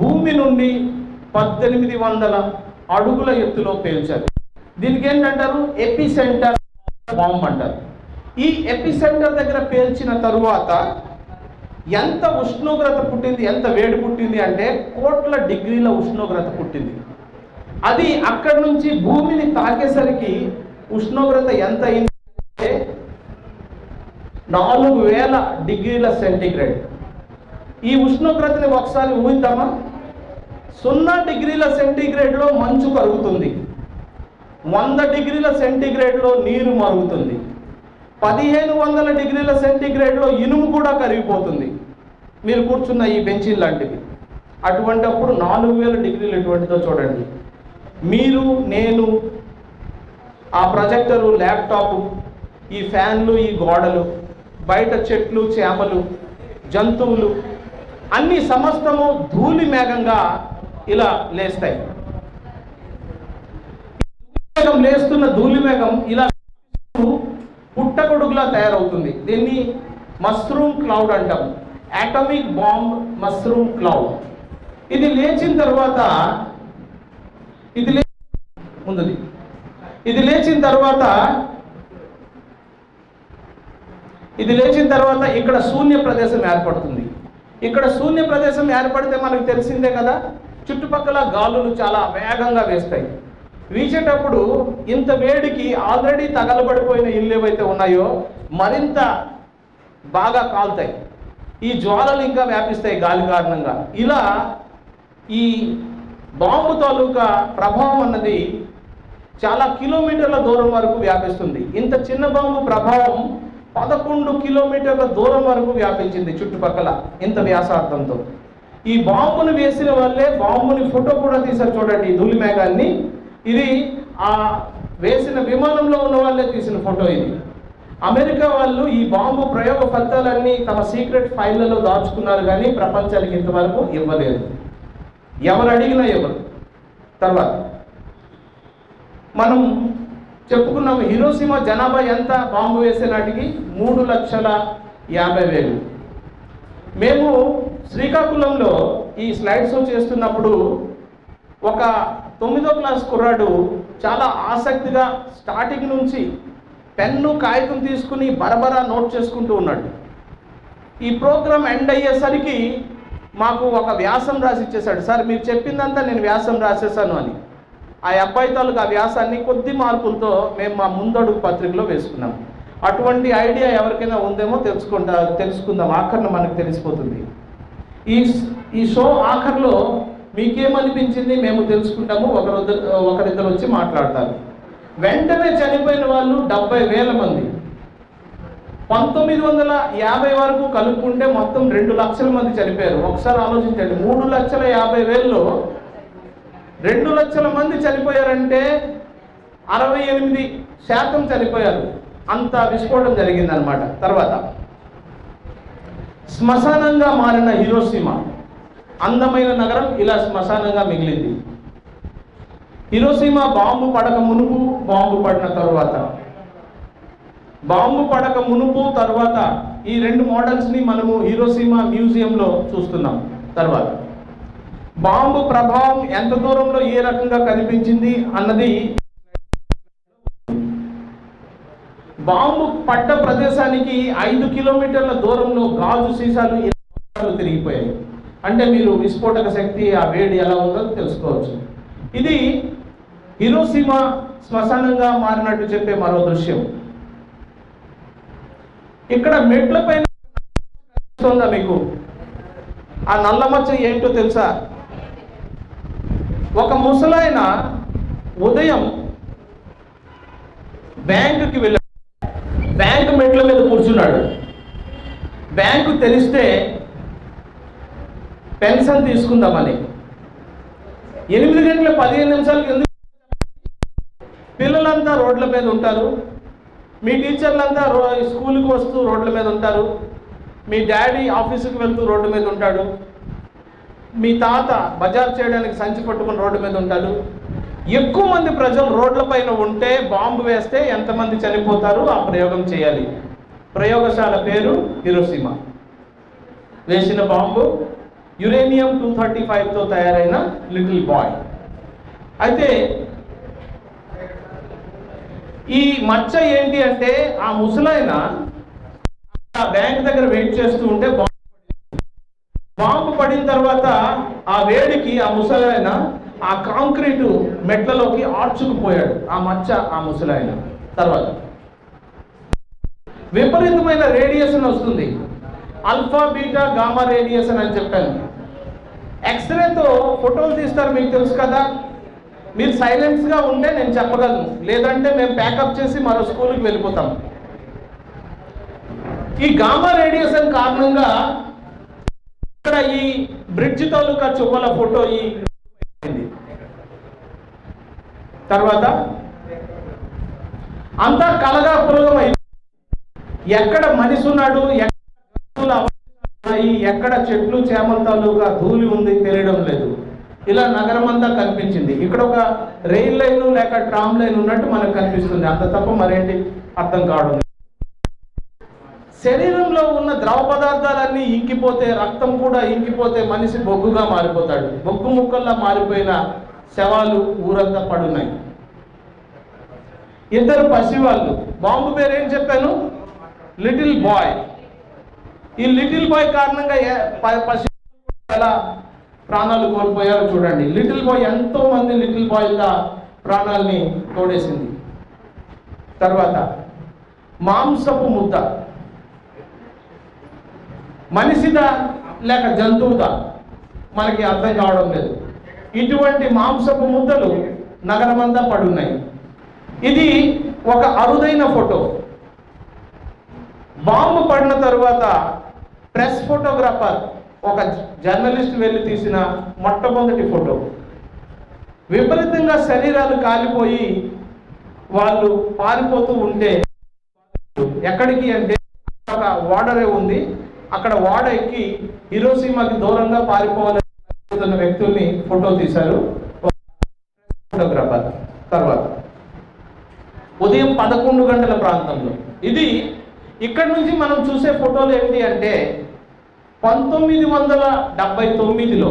భూమి నుండి 1800 అడుగుల ఎత్తులో పేల్చారు. దీనికి ఏంటంటారు, ఎపిసెంటర్ బాంబ్ అంటారు. ఈ ఎపిసెంటర్ దగ్గర పేల్చిన తరువాత ఎంత ఉష్ణోగ్రత పుట్టింది, ఎంత వేడి పుట్టింది అంటే కోట్ల డిగ్రీల ఉష్ణోగ్రత పుట్టింది. అది అక్కడి నుంచి భూమిని తాకేసరికి ఉష్ణోగ్రత ఎంత అయింది అంటే 4,000 డిగ్రీల సెంటీగ్రేడ్. ఈ ఉష్ణోగ్రతని ఒకసారి ఊహిద్దామా? 0 డిగ్రీల సెంటీగ్రేడ్లో మంచు కరుగుతుంది, 100 డిగ్రీల సెంటీగ్రేడ్లో నీరు మరుగుతుంది, 1500 డిగ్రీల సెంటీగ్రేడ్లో ఇనుము కూడా కరిగిపోతుంది. మీరు కూర్చున్న ఈ బెంచీలు లాంటివి. అటువంటప్పుడు 4,000 డిగ్రీలు ఎటువంటిదో చూడండి. మీరు, నేను, ఆ ప్రొజెక్టరు, ల్యాప్టాప్, ఈ ఫ్యాన్లు, ఈ గోడలు, బయట చెట్లు, చేమలు, జంతువులు అన్ని సమస్తము ధూళి మేఘంగా ఇలా లేస్తాయి. లేస్తున్న ధూళి మేఘం ఇలా పుట్టగొడుగులా తయారవుతుంది. దీన్ని మష్రూమ్ క్లౌడ్ అంటాం, అటామిక్ బాంబ్ మష్రూమ్ క్లౌడ్. ఇది లేచిన తర్వాత ఇది లేచిన తర్వాత ఇక్కడ శూన్య ప్రదేశం ఏర్పడుతుంది. ఇక్కడ శూన్య ప్రదేశం ఏర్పడితే మనకు తెలిసిందే కదా, చుట్టుపక్కల గాలులు చాలా వేగంగా వేస్తాయి. వీచేటప్పుడు ఇంత వేడికి ఆల్రెడీ తగలబడిపోయిన ఇల్లు ఏవైతే ఉన్నాయో మరింత బాగా కాలుతాయి. ఈ జ్వాలలు ఇంకా వ్యాపిస్తాయి గాలి కారణంగా. ఇలా ఈ బాంబు తాలూకా ప్రభావం అన్నది చాలా కిలోమీటర్ల దూరం వరకు వ్యాపిస్తుంది. ఇంత చిన్న బాంబు ప్రభావం 11 కిలోమీటర్ల దూరం వరకు వ్యాపించింది చుట్టుపక్కల, ఇంత వ్యాసార్థంతో. ఈ బాంబును వేసిన వాళ్ళే బాంబుని ఫోటో కూడా తీశారు చూడండి, ఈ ధూళి మేఘాన్ని. ఇది ఆ వేసిన విమానంలో ఉన్న వాళ్ళే తీసిన ఫోటో ఇది. అమెరికా వాళ్ళు ఈ బాంబు ప్రయోగ ఫలితాలన్నీ తమ సీక్రెట్ ఫైళ్లలో దాచుకున్నారు, కానీ ప్రపంచానికి ఇంతవరకు ఇవ్వలేదు. ఎవరు అడిగినా ఎవరు. తర్వాత మనం చెప్పుకున్నాము, హిరోషిమా జనాభా ఎంత బాంబు వేసే నాటికి? 3,50,000. మేము శ్రీకాకుళంలో ఈ స్లైడ్ షో చేస్తున్నప్పుడు ఒక 9వ క్లాస్ కుర్రాడు చాలా ఆసక్తిగా స్టార్టింగ్ నుంచి పెన్ను కాగితం తీసుకుని బరబరా నోట్ చేసుకుంటూ ఉన్నాడు. ఈ ప్రోగ్రాం ఎండ్ అయ్యేసరికి మాకు ఒక వ్యాసం రాసి ఇచ్చేశాడు. సార్ మీరు చెప్పిందంతా నేను వ్యాసం రాసేసాను అని. ఆ అబ్బాయి తాలూకు ఆ వ్యాసాన్ని కొద్ది మార్పులతో మేము మా ముందడుగు పత్రికలో వేసుకున్నాం. అటువంటి ఐడియా ఎవరికైనా ఉందేమో తెలుసుకుందాం. ఆఖరిన మనకు తెలిసిపోతుంది. ఈ షో ఆఖరిలో మీకేమనిపించింది మేము తెలుసుకుంటాము. ఒకరిద్దరు వచ్చి మాట్లాడతారు. వెంటనే చనిపోయిన వాళ్ళు 70,000 మంది. 1950 వరకు కలుపుకుంటే మొత్తం 2 లక్షల మంది చనిపోయారు. ఒకసారి ఆలోచించండి, 3,50,000లో 2 లక్షల మంది చనిపోయారంటే 68% చనిపోయారు. అంత విస్ఫోటం జరిగిందనమాట. తర్వాత శ్మశానంగా మారిన హిరోషిమా, అందమైన నగరం ఇలా శ్మశానంగా మిగిలింది. హిరోషిమా బాంబు పడక మునుపు, బాంబు పడిన తరువాత. బాంబు పడక మునుపు తర్వాత ఈ 2 మోడల్స్ని మనము హిరోషిమా మ్యూజియంలో చూస్తున్నాం. తర్వాత బాంబు ప్రభావం ఎంత దూరంలో ఏ రకంగా కనిపించింది అన్నది, బాంబు పడ్డ ప్రదేశానికి 5 కిలోమీటర్ల దూరంలో గాజు సీసాలు తిరిగిపోయాయి. అంటే మీరు విస్ఫోటక శక్తి, ఆ వేడి ఎలా ఉందో తెలుసుకోవచ్చు. ఇది హిరోషిమా శ్మశానంగా మారినట్టు చెప్పే మరో దృశ్యం. ఇక్కడ మెట్ల పైన మీకు ఆ నల్లమచ్చ ఏంటో తెలుసా? ఒక ముసలాయన ఉదయం బ్యాంకుకి వెళ్ళాడు. బ్యాంకు మెట్ల మీద కూర్చున్నాడు. బ్యాంకు తెలిస్తే పెన్షన్ తీసుకుందామని 8:15 ఎందుకు? పిల్లలంతా రోడ్ల మీద ఉంటారు, మీ టీచర్లంతా స్కూల్కి వస్తూ రోడ్ల మీద ఉంటారు, మీ డాడీ ఆఫీసుకి వెళ్తూ రోడ్డు మీద ఉంటాడు, మీ తాత బజార్ చేయడానికి సంచి పట్టుకుని రోడ్డు మీద ఉంటాడు. ఎక్కువ మంది ప్రజలు రోడ్ల పైన ఉంటే బాంబు వేస్తే ఎంతమంది చనిపోతారు? ఆ ప్రయోగం చేయాలి. ప్రయోగశాల పేరు హిరోషిమా. వేసిన బాంబు యురేనియం 235తో తయారైన లిటిల్ బాయ్. అయితే ఈ మచ్చ ఏంటి అంటే, ఆ ముసలాయన ఆ బ్యాంక్ దగ్గర వెయిట్ చేస్తూ ఉంటే బాంబు పడిన తర్వాత ఆ వేడికి ఆ ముసలాయన ఆ కాంక్రీటు మెట్లలోకి ఆర్చుకుపోయాడు. ఆ మచ్చ ఆ ముసలాయన. తర్వాత విపరీతమైన రేడియేషన్ వస్తుంది. ఆల్ఫా, బీటా, గామా రేడియేషన్ అని చెప్పాను. ఎక్స్రేతో ఫోటోలు తీస్తారు, మీకు తెలుసు కదా. మీరు సైలెన్స్గా ఉంటే నేను చెప్పగలను, లేదంటే మేము ప్యాకప్ చేసి మరో స్కూల్కి వెళ్ళిపోతాం. ఈ గామా రేడియేషన్ కారణంగా ఇక్కడ ఈ బ్రిడ్జ్ తాలూకా చువ్వల ఫోటో ఈ తర్వాత అంతా కలగా పులగమై, ఎక్కడ మనిషి ఉన్నాడు, ఎక్కడ చెట్లు చేమల తాలూకా ధూళి ఉంది తెలియడం లేదు. ఇలా నగరం అంతా కనిపించింది. ఇక్కడ ఒక రైల్ లైన్ లేక ట్రామ్ లైన్ ఉన్నట్టు మనకు కనిపిస్తుంది. అంత తప్ప మరేంటి అర్థం కావడం. శరీరంలో ఉన్న ద్రవ పదార్థాలన్నీ ఇంకిపోతే, రక్తం కూడా ఇంకిపోతే మనిషి బొగ్గుగా మారిపోతాడు. బొగ్గు ముక్కల్లా మారిపోయిన శవాలు ఊరంతా పడున్నాయి. 2 పసివాళ్ళు. బాంబు పేరు ఏం చెప్పాను? Little boy. ఈ లిటిల్ బాయ్ కారణంగా పసి ఎలా ప్రాణాలు కోల్పోయారో చూడండి. లిటిల్ బాయ్, ఎంతో మంది లిటిల్ బాయ్గా ప్రాణాలని తోడేసింది. తర్వాత మాంసపు ముద్ద, మనిషిదా లేక జంతువుదా మనకి అర్థం కావడం లేదు. ఇటువంటి మాంసపు ముద్దలు నగరమంతా పడున్నాయి. ఇది ఒక అరుదైన ఫోటో. బాంబు పడిన తరువాత ప్రెస్ ఫోటోగ్రాఫర్, ఒక జర్నలిస్ట్ వెళ్ళి తీసిన మొట్టమొదటి ఫోటో. విపరీతంగా శరీరాలు కాలిపోయి వాళ్ళు పారిపోతూ ఉంటే, ఎక్కడికి అంటే ఒక ఓడరే ఉంది, అక్కడ ఓడ ఎక్కి హిరోషిమాకి దూరంగా పారిపోవాలనుకుంటున్న వ్యక్తుల్ని ఫోటో తీశారు ఫోటోగ్రాఫర్. తర్వాత ఉదయం 11 గంటల ప్రాంతంలో, ఇది ఇక్కడ నుంచి మనం చూసే ఫోటోలు ఏంటి అంటే 1979లో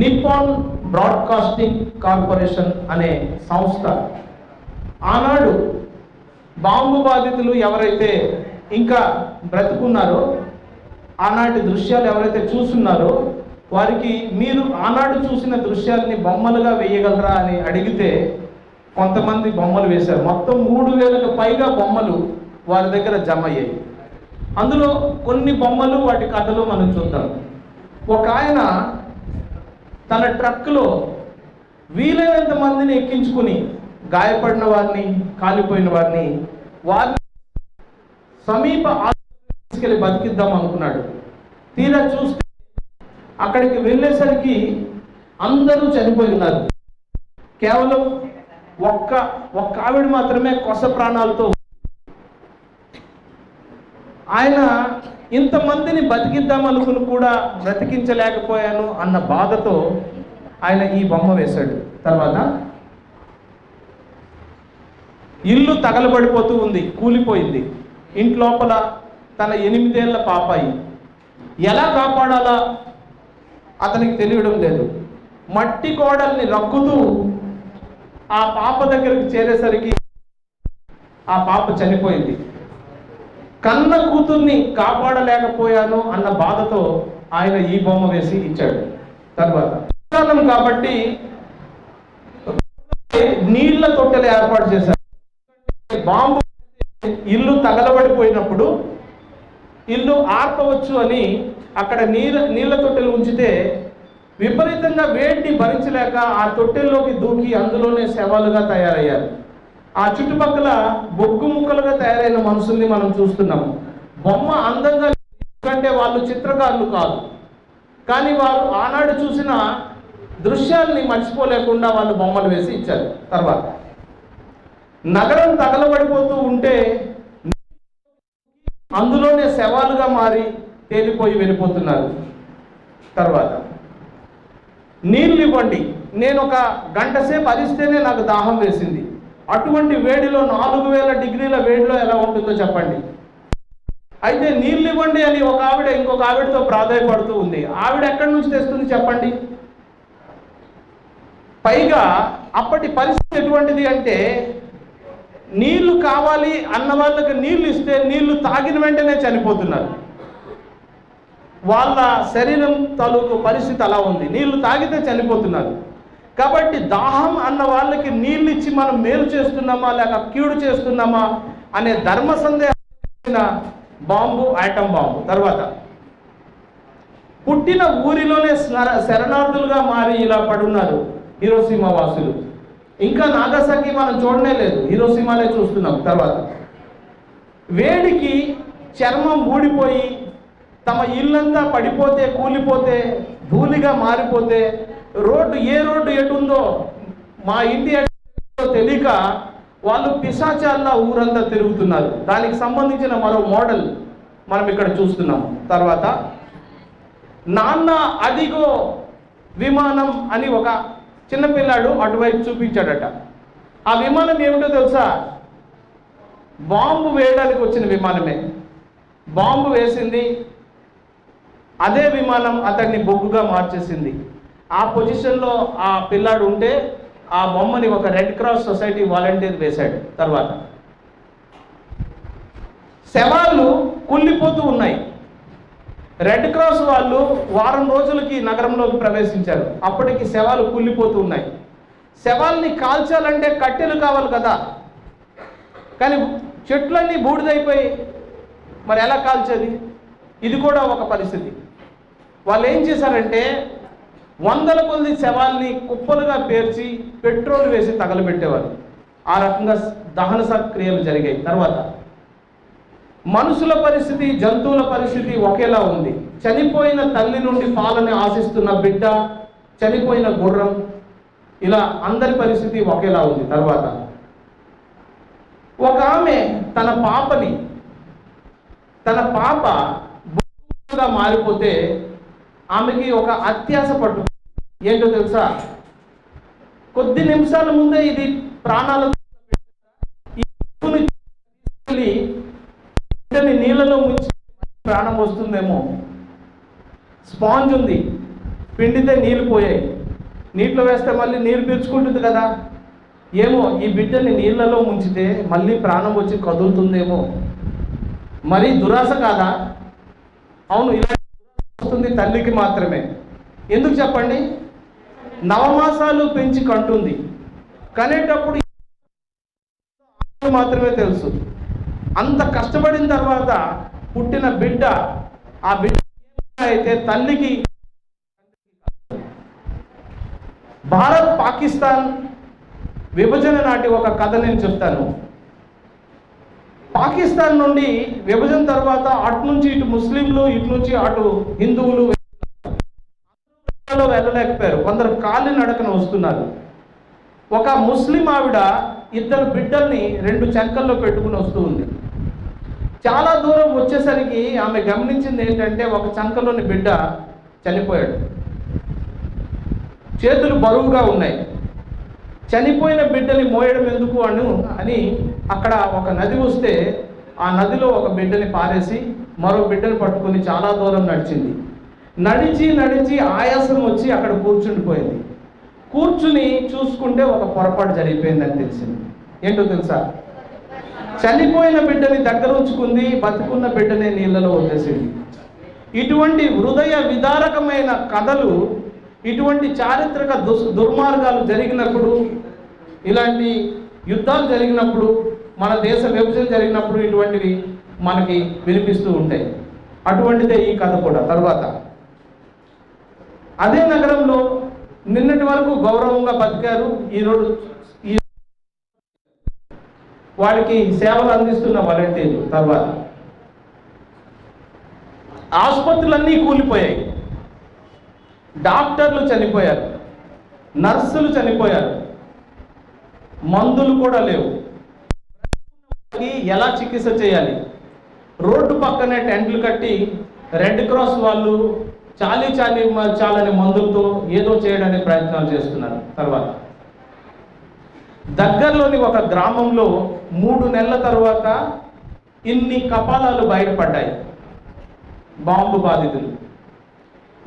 నిప్పాన్ బ్రాడ్కాస్టింగ్ కార్పొరేషన్ అనే సంస్థ, ఆనాడు బాంబు బాధితులు ఎవరైతే ఇంకా బ్రతుకున్నారో, ఆనాటి దృశ్యాలు ఎవరైతే చూస్తున్నారో వారికి మీరు ఆనాడు చూసిన దృశ్యాలని బొమ్మలుగా వేయగలరా అని అడిగితే కొంతమంది బొమ్మలు వేశారు. మొత్తం 3000కు పైగా బొమ్మలు వారి దగ్గర జమ అయ్యాయి. అందులో కొన్ని బొమ్మలు, వాటి కథలు మనం చూద్దాం. ఒక ఆయన తన ట్రక్లో వీలైనంత మందిని ఎక్కించుకుని గాయపడిన వారిని, కాలిపోయిన వారిని సమీప ఆసుపత్రికి తీసుకెళ్ళి బతికిద్దాం అనుకున్నాడు. తీరా చూస్తే అక్కడికి వెళ్ళేసరికి అందరూ చనిపోయి ఉన్నారు. కేవలం ఒక్క ఆవిడ మాత్రమే కొస ప్రాణాలతో. ఆయన ఇంతమందిని బతికిద్దాం అనుకుని కూడా బ్రతికించలేకపోయాను అన్న బాధతో ఆయన ఈ బొమ్మ వేశాడు. తర్వాత ఇల్లు తగలబడిపోతూ ఉంది, కూలిపోయింది. ఇంట్లోపల తన 8 ఏళ్ల పాపాయి ఎలా కాపాడాలా అతనికి తెలియడం లేదు. మట్టి కోడల్ని రక్కుతూ ఆ పాప దగ్గరికి చేరేసరికి ఆ పాప చనిపోయింది. కన్న కూతుర్ని కాపాడలేకపోయాను అన్న బాధతో ఆయన ఈ బొమ్మ వేసి ఇచ్చాడు. తర్వాత కాలం కాబట్టి నీళ్ల తొట్టెలు ఏర్పాటు చేశారు. బాంబు ఇల్లు తగలబడిపోయినప్పుడు ఇల్లు ఆర్పవచ్చు అని అక్కడ నీళ్ల తొట్టెలు ఉంచితే విపరీతంగా వేడిని భరించలేక ఆ తొట్టెల్లోకి దూకి అందులోనే శవాలుగా తయారయ్యారు. ఆ చుట్టుపక్కల బొగ్గు ముక్కలుగా తయారైన మనుషుల్ని మనం చూస్తున్నాము. బొమ్మ అందంగా, ఎందుకంటే వాళ్ళు చిత్రకారులు కాదు, కానీ వారు ఆనాడు చూసిన దృశ్యాల్ని మర్చిపోలేకుండా వాళ్ళు బొమ్మలు వేసి ఇచ్చారు. తర్వాత నగరం తగలబడిపోతూ ఉంటే అందులోనే శవాలుగా మారి తేలిపోయి వెళ్ళిపోతున్నారు. తర్వాత నీళ్ళు ఇవ్వండి, నేను ఒక గంట సేపు అరిస్తేనే నాకు దాహం వేసింది. అటువంటి వేడిలో 4000 డిగ్రీల వేడిలో ఎలా ఉంటుందో చెప్పండి. అయితే నీళ్ళు ఇవ్వండి అని ఒక ఆవిడ ఇంకొక ఆవిడతో ప్రాధాయపడుతూ ఉంది. ఆవిడ ఎక్కడి నుంచి తెస్తుంది చెప్పండి. పైగా అప్పటి పరిస్థితి ఎటువంటిది అంటే నీళ్లు కావాలి అన్న వాళ్ళకి నీళ్లు ఇస్తే నీళ్లు తాగిన వెంటనే చనిపోతున్నారు. వాళ్ళ శరీరం తాలూకు పరిస్థితి అలా ఉంది, నీళ్లు తాగితే చనిపోతున్నారు. కాబట్టి దాహం అన్న వాళ్ళకి నీళ్ళు ఇచ్చి మనం మేలు చేస్తున్నామా లేక కీడు చేస్తున్నామా అనే ధర్మ సందేహం బాంబు, ఆటం బాంబు. తర్వాత పుట్టిన ఊరిలోనే శరణార్థులుగా మారి ఇలా పడున్నారు హిరోషిమా వాసులు. ఇంకా నాగసాకి మనం చూడనే లేదు, హిరోషిమాలే చూస్తున్నాం. తర్వాత వేడికి చర్మం ఊడిపోయి తమ ఇల్లంతా పడిపోతే, కూలిపోతే, ధూళిగా మారిపోతే, ఏ రోడ్డు ఎటు ఉందో మా ఇంటి తెలియక వాళ్ళు పిశాచాల్లా ఊరంతా తిరుగుతున్నారు. దానికి సంబంధించిన మరో మోడల్ మనం ఇక్కడ చూస్తున్నాం. తర్వాత నాన్న అదిగో విమానం అని ఒక చిన్నపిల్లాడు అటువైపు చూపించాడట. ఆ విమానం ఏమిటో తెలుసా? బాంబు వేయడానికి వచ్చిన విమానమే. బాంబు వేసింది, అదే విమానం అతన్ని బొగ్గుగా మార్చేసింది. ఆ పొజిషన్లో ఆ పిల్లాడు ఉంటే ఆ బొమ్మని ఒక రెడ్ క్రాస్ సొసైటీ వాలంటీర్ వేశాడు. తర్వాత శవాలు కుళ్ళిపోతూ ఉన్నాయి. రెడ్ క్రాస్ వాళ్ళు వారం రోజులకి నగరంలోకి ప్రవేశించారు. అప్పటికి శవాలు కుళ్ళిపోతూ ఉన్నాయి. శవాల్ని కాల్చాలంటే కట్టెలు కావాలి కదా, కానీ చెట్లన్నీ బూడిదైపోయి మరి ఎలా కాల్చేది? ఇది కూడా ఒక పరిస్థితి. వాళ్ళు ఏం చేశారంటే 100 కొద్ది శవాల్ని కుప్పలుగా పేర్చి పెట్రోల్ వేసి తగలబెట్టేవారు. ఆ రకంగా దహన సక్రియలు జరిగాయి. తర్వాత మనుషుల పరిస్థితి, జంతువుల పరిస్థితి ఒకేలా ఉంది. చనిపోయిన తల్లి నుండి పాలని ఆశిస్తున్న బిడ్డ, చనిపోయిన గుర్రం, ఇలా అందరి పరిస్థితి ఒకేలా ఉంది. తర్వాత ఒక ఆమె తన పాప బొమ్మగా మారిపోతే ఆమెకి ఒక అత్యాశ పట్టు. ఏంటో తెలుసా? కొద్ది నిమిషాల ముందే ఇది ప్రాణాలతో నీళ్ళలో ముంచి ప్రాణం వస్తుందేమో. స్పాంజ్ ఉంది, పిండితే నీళ్ళు పోయాయి, నీటిలో వేస్తే మళ్ళీ నీరు పీల్చుకుంటుంది కదా. ఏమో ఈ బిడ్డని నీళ్ళలో ముంచితే మళ్ళీ ప్రాణం వచ్చి కదులుతుందేమో. మరీ దురాశ కాదా? అవును, ఇలా వస్తుంది తల్లికి మాత్రమే. ఎందుకు చెప్పండి? నవమాసాలు పెంచి కంటుంది, కనేటప్పుడు మాత్రమే తెలుసు. అంత కష్టపడిన తర్వాత పుట్టిన బిడ్డ, ఆ బిడ్డ అయితే తల్లికి. భారత్ పాకిస్తాన్ విభజన నాటి ఒక కథ నేను చెప్తాను. పాకిస్తాన్ నుండి విభజన తర్వాత అటు నుంచి ఇటు ముస్లింలు, ఇటు నుంచి అటు హిందువులు వెళ్ళలేకపోయారు. కొందరు కాలి నడకన వస్తున్నారు. ఒక ముస్లిం ఆవిడ 2 బిడ్డల్ని 2 చంకల్లో పెట్టుకుని వస్తూ ఉంది. చాలా దూరం వచ్చేసరికి ఆమె గమనించింది ఏంటంటే, ఒక చంకలోని బిడ్డ చనిపోయాడు. చేతులు బరువుగా ఉన్నాయి. చనిపోయిన బిడ్డని మోయడం ఎందుకు అని అక్కడ ఒక నది వస్తే ఆ నదిలో ఒక బిడ్డని పారేసి మరో బిడ్డని పట్టుకుని చాలా దూరం నడిచింది. నడిచి ఆయాసం వచ్చి అక్కడ కూర్చుండిపోయింది. కూర్చుని చూసుకుంటే ఒక పొరపాటు జరిగిపోయిందని తెలిసింది. ఏంటో తెలుసా? చనిపోయిన బిడ్డని దగ్గర ఉంచుకుంది, బతుకున్న బిడ్డని నీళ్ళలో వదిలేసింది. ఇటువంటి హృదయ విదారకమైన కథలు, ఇటువంటి చారిత్రక దుర్మార్గాలు జరిగినప్పుడు, ఇలాంటి యుద్ధాలు జరిగినప్పుడు, మన దేశ విభజన జరిగినప్పుడు ఇటువంటివి మనకి వినిపిస్తూ ఉంటాయి. అటువంటిదే ఈ కథ కూడా. తర్వాత అదే నగరంలో నిన్నటి వరకు గౌరవంగా బతికారు, ఈరోజు వాడికి సేవలు అందిస్తున్న వాలంటీర్లు. తర్వాత ఆసుపత్రులన్నీ కూలిపోయాయి, డాక్టర్లు చనిపోయారు, నర్సులు చనిపోయారు, మందులు కూడా లేవు. ఎలా చికిత్స చేయాలి? రోడ్డు పక్కనే టెంట్లు కట్టి రెడ్ క్రాస్ వాళ్ళు చాలని మందులతో ఏదో చేయడానికి ప్రయత్నాలు చేస్తున్నారు. తర్వాత దగ్గరలోని ఒక గ్రామంలో 3 నెలల తర్వాత ఇన్ని కపాలాలు బయటపడ్డాయి. బాంబు బాధితులు.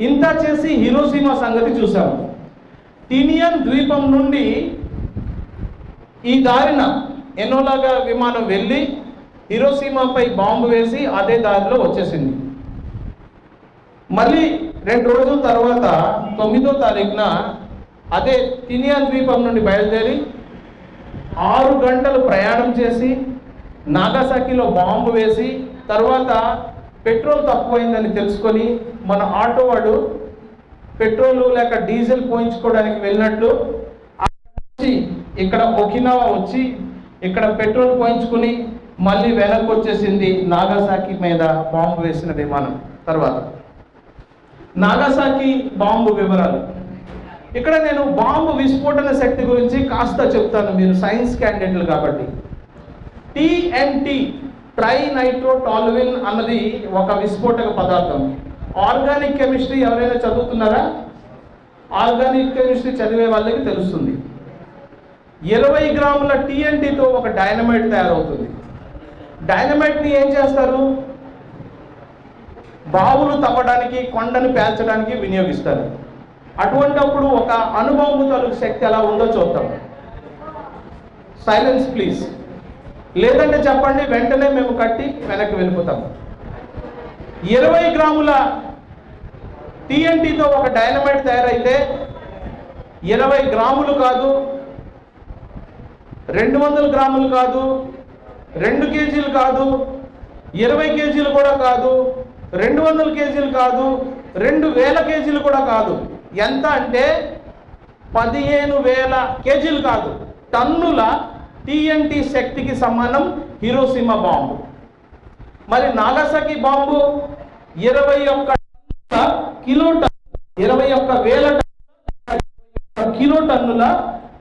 ఇంత చేసి హిరోషిమా సంగతి చూసాము. టినియన్ ద్వీపం నుండి ఈ దారిన ఎనోలాగా విమానం వెళ్ళి హిరోషిమాపై బాంబు వేసి అదే దారిలో వచ్చేసింది. మళ్ళీ 2 రోజుల తర్వాత 9వ తారీఖున అదే టినియన్ ద్వీపం నుండి బయలుదేరి 6 గంటలు ప్రయాణం చేసి నాగాసాకిలో బాంబు వేసి, తర్వాత పెట్రోల్ తక్కువైందని తెలుసుకొని మన ఆటో వాడు పెట్రోలు లేక డీజిల్ పోయించుకోవడానికి వెళ్ళినట్లు ఇక్కడ ఒకినావా వచ్చి ఇక్కడ పెట్రోల్ పోయించుకుని మళ్ళీ వెనక్కి వచ్చేసింది నాగాసాకి మీద బాంబు వేసిన విమానం. తర్వాత నాగాసాకి బాంబు వివరాలు. ఇక్కడ నేను బాంబు విస్ఫోటన శక్తి గురించి కాస్త చెప్తాను, మీరు సైన్స్ క్యాండిడేట్లు కాబట్టి. టీఎన్టీ, ట్రైనైట్రోటాల్యుయిన్ అన్నది ఒక విస్ఫోటక పదార్థం. ఆర్గానిక్ కెమిస్ట్రీ ఎవరైనా చదువుతున్నారా? ఆర్గానిక్ కెమిస్ట్రీ చదివే వాళ్ళకి తెలుస్తుంది. 20 గ్రాముల టీఎన్టీతో ఒక డైనమైట్ తయారవుతుంది. డైనమైట్ని ఏం చేస్తారు? బావులు తవ్వడానికి, కొండను పేల్చడానికి వినియోగిస్తారు. అటువంటప్పుడు ఒక అణుబాంబు తాలూకు శక్తి ఎలా ఉందో చూద్దాం. Silence please. లేదంటే చెప్పండి, వెంటనే మేము కట్టి వెనక్కి వెళ్ళిపోతాం. 20 గ్రాముల టీఎన్టీతో ఒక డైనమైట్ తయారైతే 20 గ్రాములు కాదు, 200 గ్రాములు కాదు, 2 కేజీలు కాదు, 20 కేజీలు కూడా కాదు, 200 కేజీలు కాదు, 2000 కేజీలు కూడా కాదు. ఎంత అంటే 15,000 కేజీలు కాదు, టన్నుల టీఎన్టీ శక్తికి సమానం హిరోషిమా బాంబు. మరి నాగసాకి బాంబు 21 కిలో టన్ 21,000 కిలో టన్నుల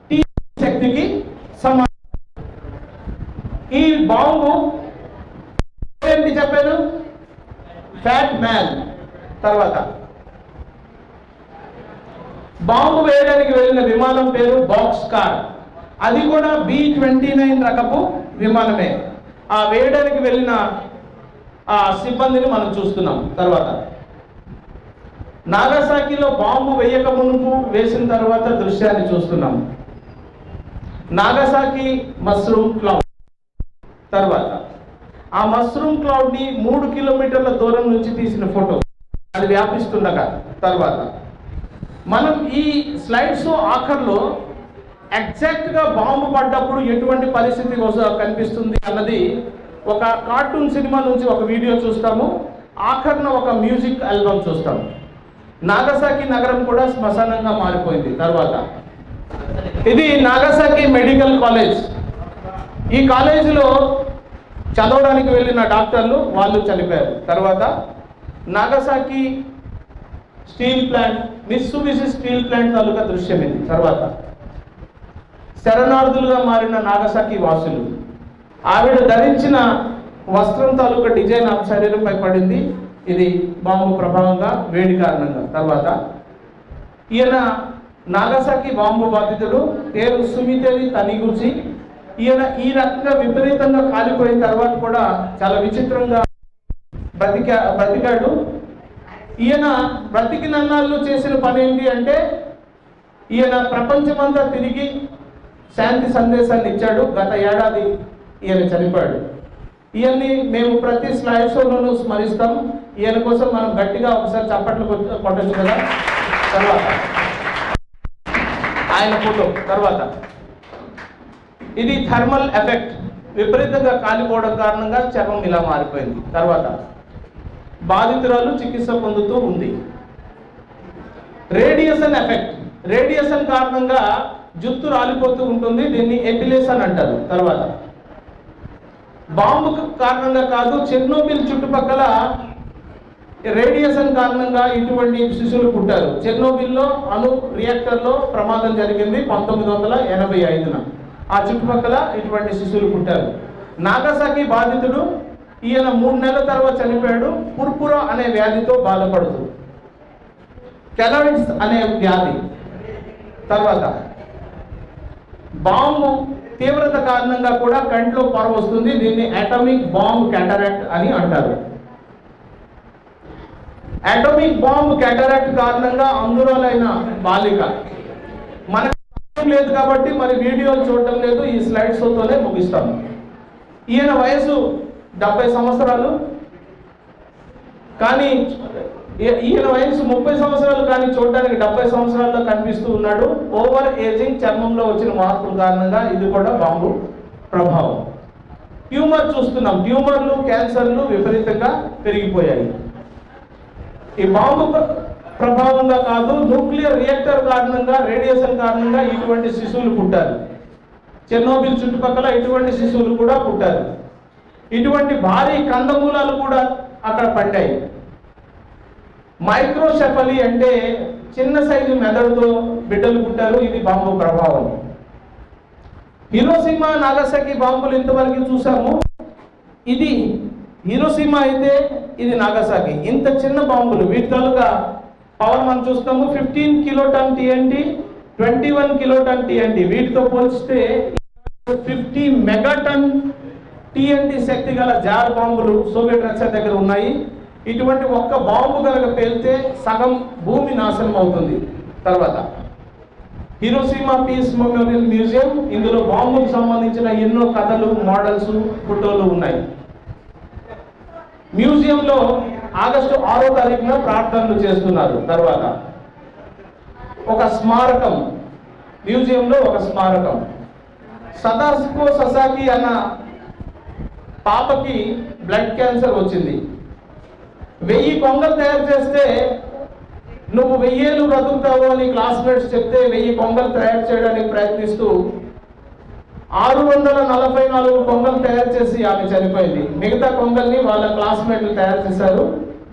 టీ శక్తికి సమానం. ఈ బాంబు ఏంటి చెప్పాను? Fat man. తర్వాత బాంబు వేయడానికి వెళ్ళిన విమానం పేరు బాక్స్ కార్. అది కూడా B-29 రకపు విమానమే. ఆ వేయడానికి వెళ్ళిన ఆ సిబ్బందిని మనం చూస్తున్నాం. తర్వాత నాగసాకిలో బాంబు వేయక మునుపు వేసిన తర్వాత దృశ్యాన్ని చూస్తున్నాం. Nagasaki mushroom cloud. తర్వాత ఆ మష్రూమ్ క్లౌడ్ ని 3 కిలోమీటర్ల దూరం నుంచి తీసిన ఫోటో, అది వ్యాపిస్తుండగా. తర్వాత మనం ఈ స్లైడ్స్ ఆఖర్లో ఎగ్జాక్ట్ గా బాంబు పడ్డప్పుడు ఎటువంటి పరిస్థితి కనిపిస్తుంది అన్నది ఒక కార్టూన్ సినిమా నుంచి ఒక వీడియో చూస్తాము. ఆఖర్న ఒక మ్యూజిక్ ఆల్బమ్ చూస్తాము. నాగసాకి నగరం కూడా శ్మశానంగా మారిపోయింది. తర్వాత ఇది నాగసాకి మెడికల్ కాలేజ్. ఈ కాలేజీలో చదవడానికి వెళ్ళిన డాక్టర్లు వాళ్ళు చనిపోయారు. తర్వాత Nagasaki steel plant, Mitsubishi steel plant తాలూకా దృశ్యం ఇది. తర్వాత శరణార్థులుగా మారిన నాగసాకి వాసులు. ఆవిడ ధరించిన వస్త్రం తాలూకా డిజైన్ ఆ శరీరంపై పడింది. ఇది బాంబు ప్రభావంగా, వేడి కారణంగా. తర్వాత ఈయన నాగసాకి బాంబు బాధితుడు, పేరు సుమితేరి తనిగుచి. ఈయన ఈ రకంగా విపరీతంగా కాలిపోయిన తర్వాత కూడా చాలా విచిత్రంగా బ్రతికాడు. ఈయన బ్రతికినన్నాళ్ళు చేసిన పని ఏంటి అంటే, ఈయన ప్రపంచమంతా తిరిగి శాంతి సందేశాన్ని ఇచ్చాడు. గత ఏడాది ఈయన చనిపోయాడు. ఈయన్ని మేము ప్రతి స్లైడ్ షోలోనూ స్మరిస్తాం. ఈయన కోసం మనం గట్టిగా ఒకసారి చప్పట్లు కొట్టచ్చు కదా. తర్వాత ఆయన ఫోటో. తర్వాత ఇది థర్మల్ ఎఫెక్ట్, విపరీతంగా కాలిపోవడం కారణంగా చర్మం ఇలా మారిపోయింది. తర్వాత బాధితురాలు చికిత్స పొందుతూ ఉంది. రేడియేషన్ ఎఫెక్ట్, రేడియేషన్ కారణంగా జుట్టు రాలిపోతూ ఉంటుంది. దీన్ని ఎపిలేషన్ అంటారు. తర్వాత బాంబు కారణంగా కాదు, చెర్నోబిల్ చుట్టుపక్కల రేడియేషన్ కారణంగా ఇటువంటి శిశువులు పుట్టారు. చెర్నోబిల్లో అణు రియాక్టర్లో ప్రమాదం జరిగింది 1985న. ఆ చుట్టుపక్కల ఇటువంటి శిశువులు పుట్టారు. నాగసాకి బాధితుడు, ఈయన 3 నెలల తర్వాత చనిపోయాడు. పుర్పురా అనే వ్యాధితో బాధపడుతూ, కెలాయిడ్స్ అనే వ్యాధి. తర్వాత బాంబు తీవ్రత కారణంగా కూడా కంట్లో పొర వస్తుంది. దీన్ని అటామిక్ బాంబ్ క్యాటరాక్ట్ అని అంటారు. అటామిక్ బాంబ్ క్యాటరాక్ట్ కారణంగా అందురాలైన బాలిక. మనకు లేదు కాబట్టి మరి వీడియోలు చూడటం లేదు, ఈ స్లైడ్ షోతోనే ముగిస్తాము. ఈయన వయసు 70 సంవత్సరాలు, కానీ ఈయన వయసు 30 సంవత్సరాలు, కానీ చూడడానికి 70 సంవత్సరాల్లో కనిపిస్తూ ఉన్నాడు. ఓవర్ ఏజింగ్, చర్మంలో వచ్చిన మార్పుల కారణంగా ఇది కూడా బాంబు ప్రభావం. ట్యూమర్ చూస్తున్నాం. ట్యూమర్లు, క్యాన్సర్లు విపరీతంగా పెరిగిపోయాయి. ఈ బాంబు ప్రభావంగా కాదు, న్యూక్లియర్ రియాక్టర్ కారణంగా, రేడియేషన్ కారణంగా ఇటువంటి శిశువులు పుట్టారు. చెర్నోబిల్ చుట్టుపక్కల ఇటువంటి శిశువులు కూడా పుట్టారు. ఇటువంటి భారీ కందమూలాలు కూడా అక్కడ పడ్డాయి. మైక్రోసెఫలీ అంటే చిన్న సైజు మెదడుతో బిడ్డలు పుట్టారు. ఇది బాంబు ప్రభావం. హిరోషిమా, నాగసాకి బాంబులు ఇంతవరకు చూసాము. ఇది హిరోషిమా అయితే ఇది నాగసాకి. ఇంత చిన్న బాంబులు, వీటి తాలూకా పవర్ మనం చూస్తాము. 15 కిలోటన్ TNT, 21 కిలోటన్ TNT. వీటితో పోల్చితే 50 మెగాటన్ TNT శక్తి గల జార్ బాంబులు సోవియట్ రష్యా దగ్గర ఉన్నాయి. ఇటువంటి ఒక్క బాంబు కనుక పేలితే సగం భూమి నాశనం అవుతుంది. తర్వాత హిరోషిమా పీస్ మెమోరియల్ మ్యూజియం. ఇందులో బాంబుకు సంబంధించిన ఎన్నో కథలు, మోడల్స్, ఫోటోలు ఉన్నాయి. మ్యూజియంలో ఆగస్టు 6వ తారీఖున ప్రార్థనలు చేస్తున్నారు. తర్వాత ఒక స్మారకం, మ్యూజియంలో ఒక స్మారకం. సదాస్కో ససాకి అన్న పాపకి బ్లడ్ క్యాన్సర్ వచ్చింది. 1000 కొంగలు తయారు చేస్తే నువ్వు 1000 ఏళ్ళు బ్రతుకుతావు అని క్లాస్మేట్స్ చెప్తే 1000 కొంగలు తయారు చేయడానికి ప్రయత్నిస్తూ 644 కొంగలు తయారు చేసి ఆమె చనిపోయింది. మిగతా కొంగల్ని వాళ్ళ క్లాస్మేట్లు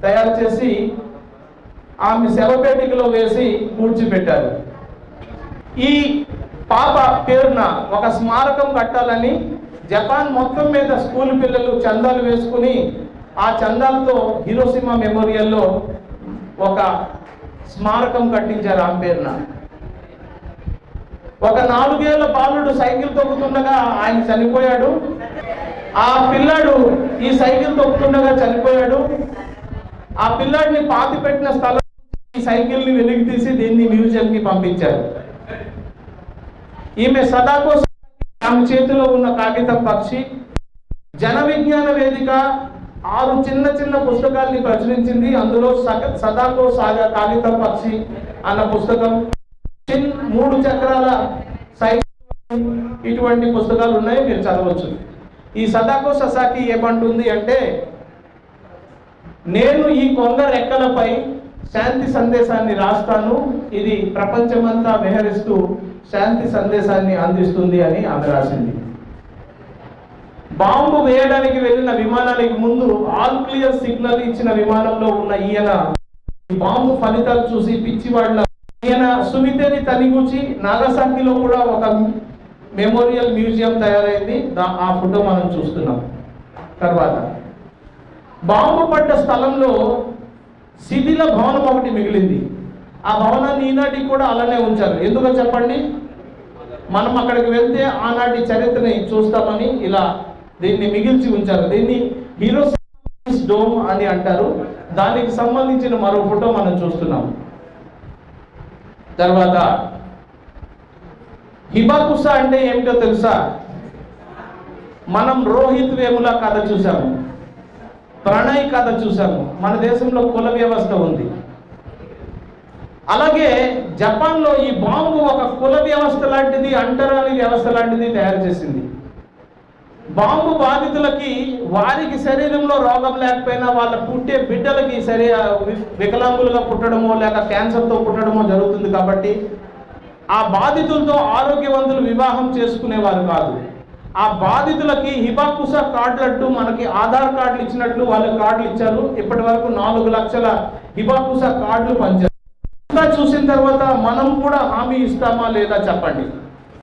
తయారు చేసి ఆమె శవపేటికలో వేసి పూడ్చిపెట్టారు. ఈ పాప పేరున ఒక స్మారకం కట్టాలని జపాన్ మొత్తం మీద స్కూల్ పిల్లలు చందాలు వేసుకుని ఆ చందాలతో హిరోషిమా మెమోరియల్లో ఒక స్మారకం కట్టించారు ఆమె పేరున. ఒక 4 ఏళ్ల బాలుడు సైకిల్ తొక్కుతుండగా ఆయన చనిపోయాడు. ఆ పిల్లాడు ఈ సైకిల్ తొక్కుతుండగా చనిపోయాడు. ఆ పిల్లాడిని పాతి పెట్టిన స్థలం ఈ సైకిల్ని వెలికి తీసి దీన్ని మ్యూజియంకి పంపించారు. ఈమె సదాకో ఆమె చేతిలో ఉన్న కాగితం పక్షి. జన విజ్ఞాన వేదిక 6 చిన్న చిన్న పుస్తకాల్ని ప్రచురించింది. అందులో సదాకో సాగా కాగితం పక్షి అన్న పుస్తకం, 3 చక్రాల సైకిల్, ఇటువంటి పుస్తకాలు ఉన్నాయి, మీరు చదవచ్చు. ఈ సదాకో ససాకి ఏమంటుంది అంటే, నేను ఈ కొంగ రెక్కలపై శాంతి సందేశాన్ని రాస్తాను, ఇది ప్రపంచమంతా విహరిస్తూ శాంతి సందేశాన్ని అందిస్తుంది అని ఆమె రాసింది. బాంబు వేయడానికి వెళ్ళిన విమానానికి ముందు ఆల్ క్లియర్ సిగ్నల్ ఇచ్చిన విమానంలో ఉన్న ఈయన బాంబు ఫలితాలు చూసి పిచ్చివాళ్ళ ఈయన సుమితేని తనిగూచి నాగసాకిలో కూడా ఒక మెమోరియల్ మ్యూజియం తయారైంది. ఆ ఫోటో మనం చూస్తున్నాం. తర్వాత బాంబు పడ్డ స్థలంలో శిథిల భవనం ఒకటి మిగిలింది. ఆ భవనాన్ని ఈనాటికి కూడా అలానే ఉంచారు. ఎందుకో చెప్పండి? మనం అక్కడికి వెళ్తే ఆనాటి చరిత్రని చూస్తామని ఇలా దీన్ని మిగిల్చి ఉంచారు. దీన్ని హీరోస్ డోమ్ అని అంటారు. దానికి సంబంధించిన మరో ఫోటో మనం చూస్తున్నాం. తర్వాత హిబాకుసా అంటే ఏమిటో తెలుసా? మనం రోహిత్ వేముల కథ చూసాము, ప్రణయ్ కథ చూసాము. మన దేశంలో కుల వ్యవస్థ ఉంది. అలాగే జపాన్లో ఈ బాంబు ఒక కుల వ్యవస్థ లాంటిది, అంటరాని వ్యవస్థ లాంటిది తయారు చేసింది. బాంబు బాధితులకి వారికి శరీరంలో రోగం లేకపోయినా వాళ్ళ పుట్టే బిడ్డలకి వికలాంగులుగా పుట్టడమో లేక క్యాన్సర్తో పుట్టడమో జరుగుతుంది. కాబట్టి ఆ బాధితులతో ఆరోగ్యవంతులు వివాహం చేసుకునేవారు కాదు. ఆ బాధితులకి హిబాకుసా కార్డులంటూ మనకి ఆధార్ కార్డులు ఇచ్చినట్లు వాళ్ళకి కార్డులు ఇచ్చారు. ఇప్పటి వరకు 4 లక్షల హిబాకుసా కార్డులు పంచారు. చూసిన తర్వాత మనం కూడా హామీ ఇస్తామా లేదా చెప్పండి.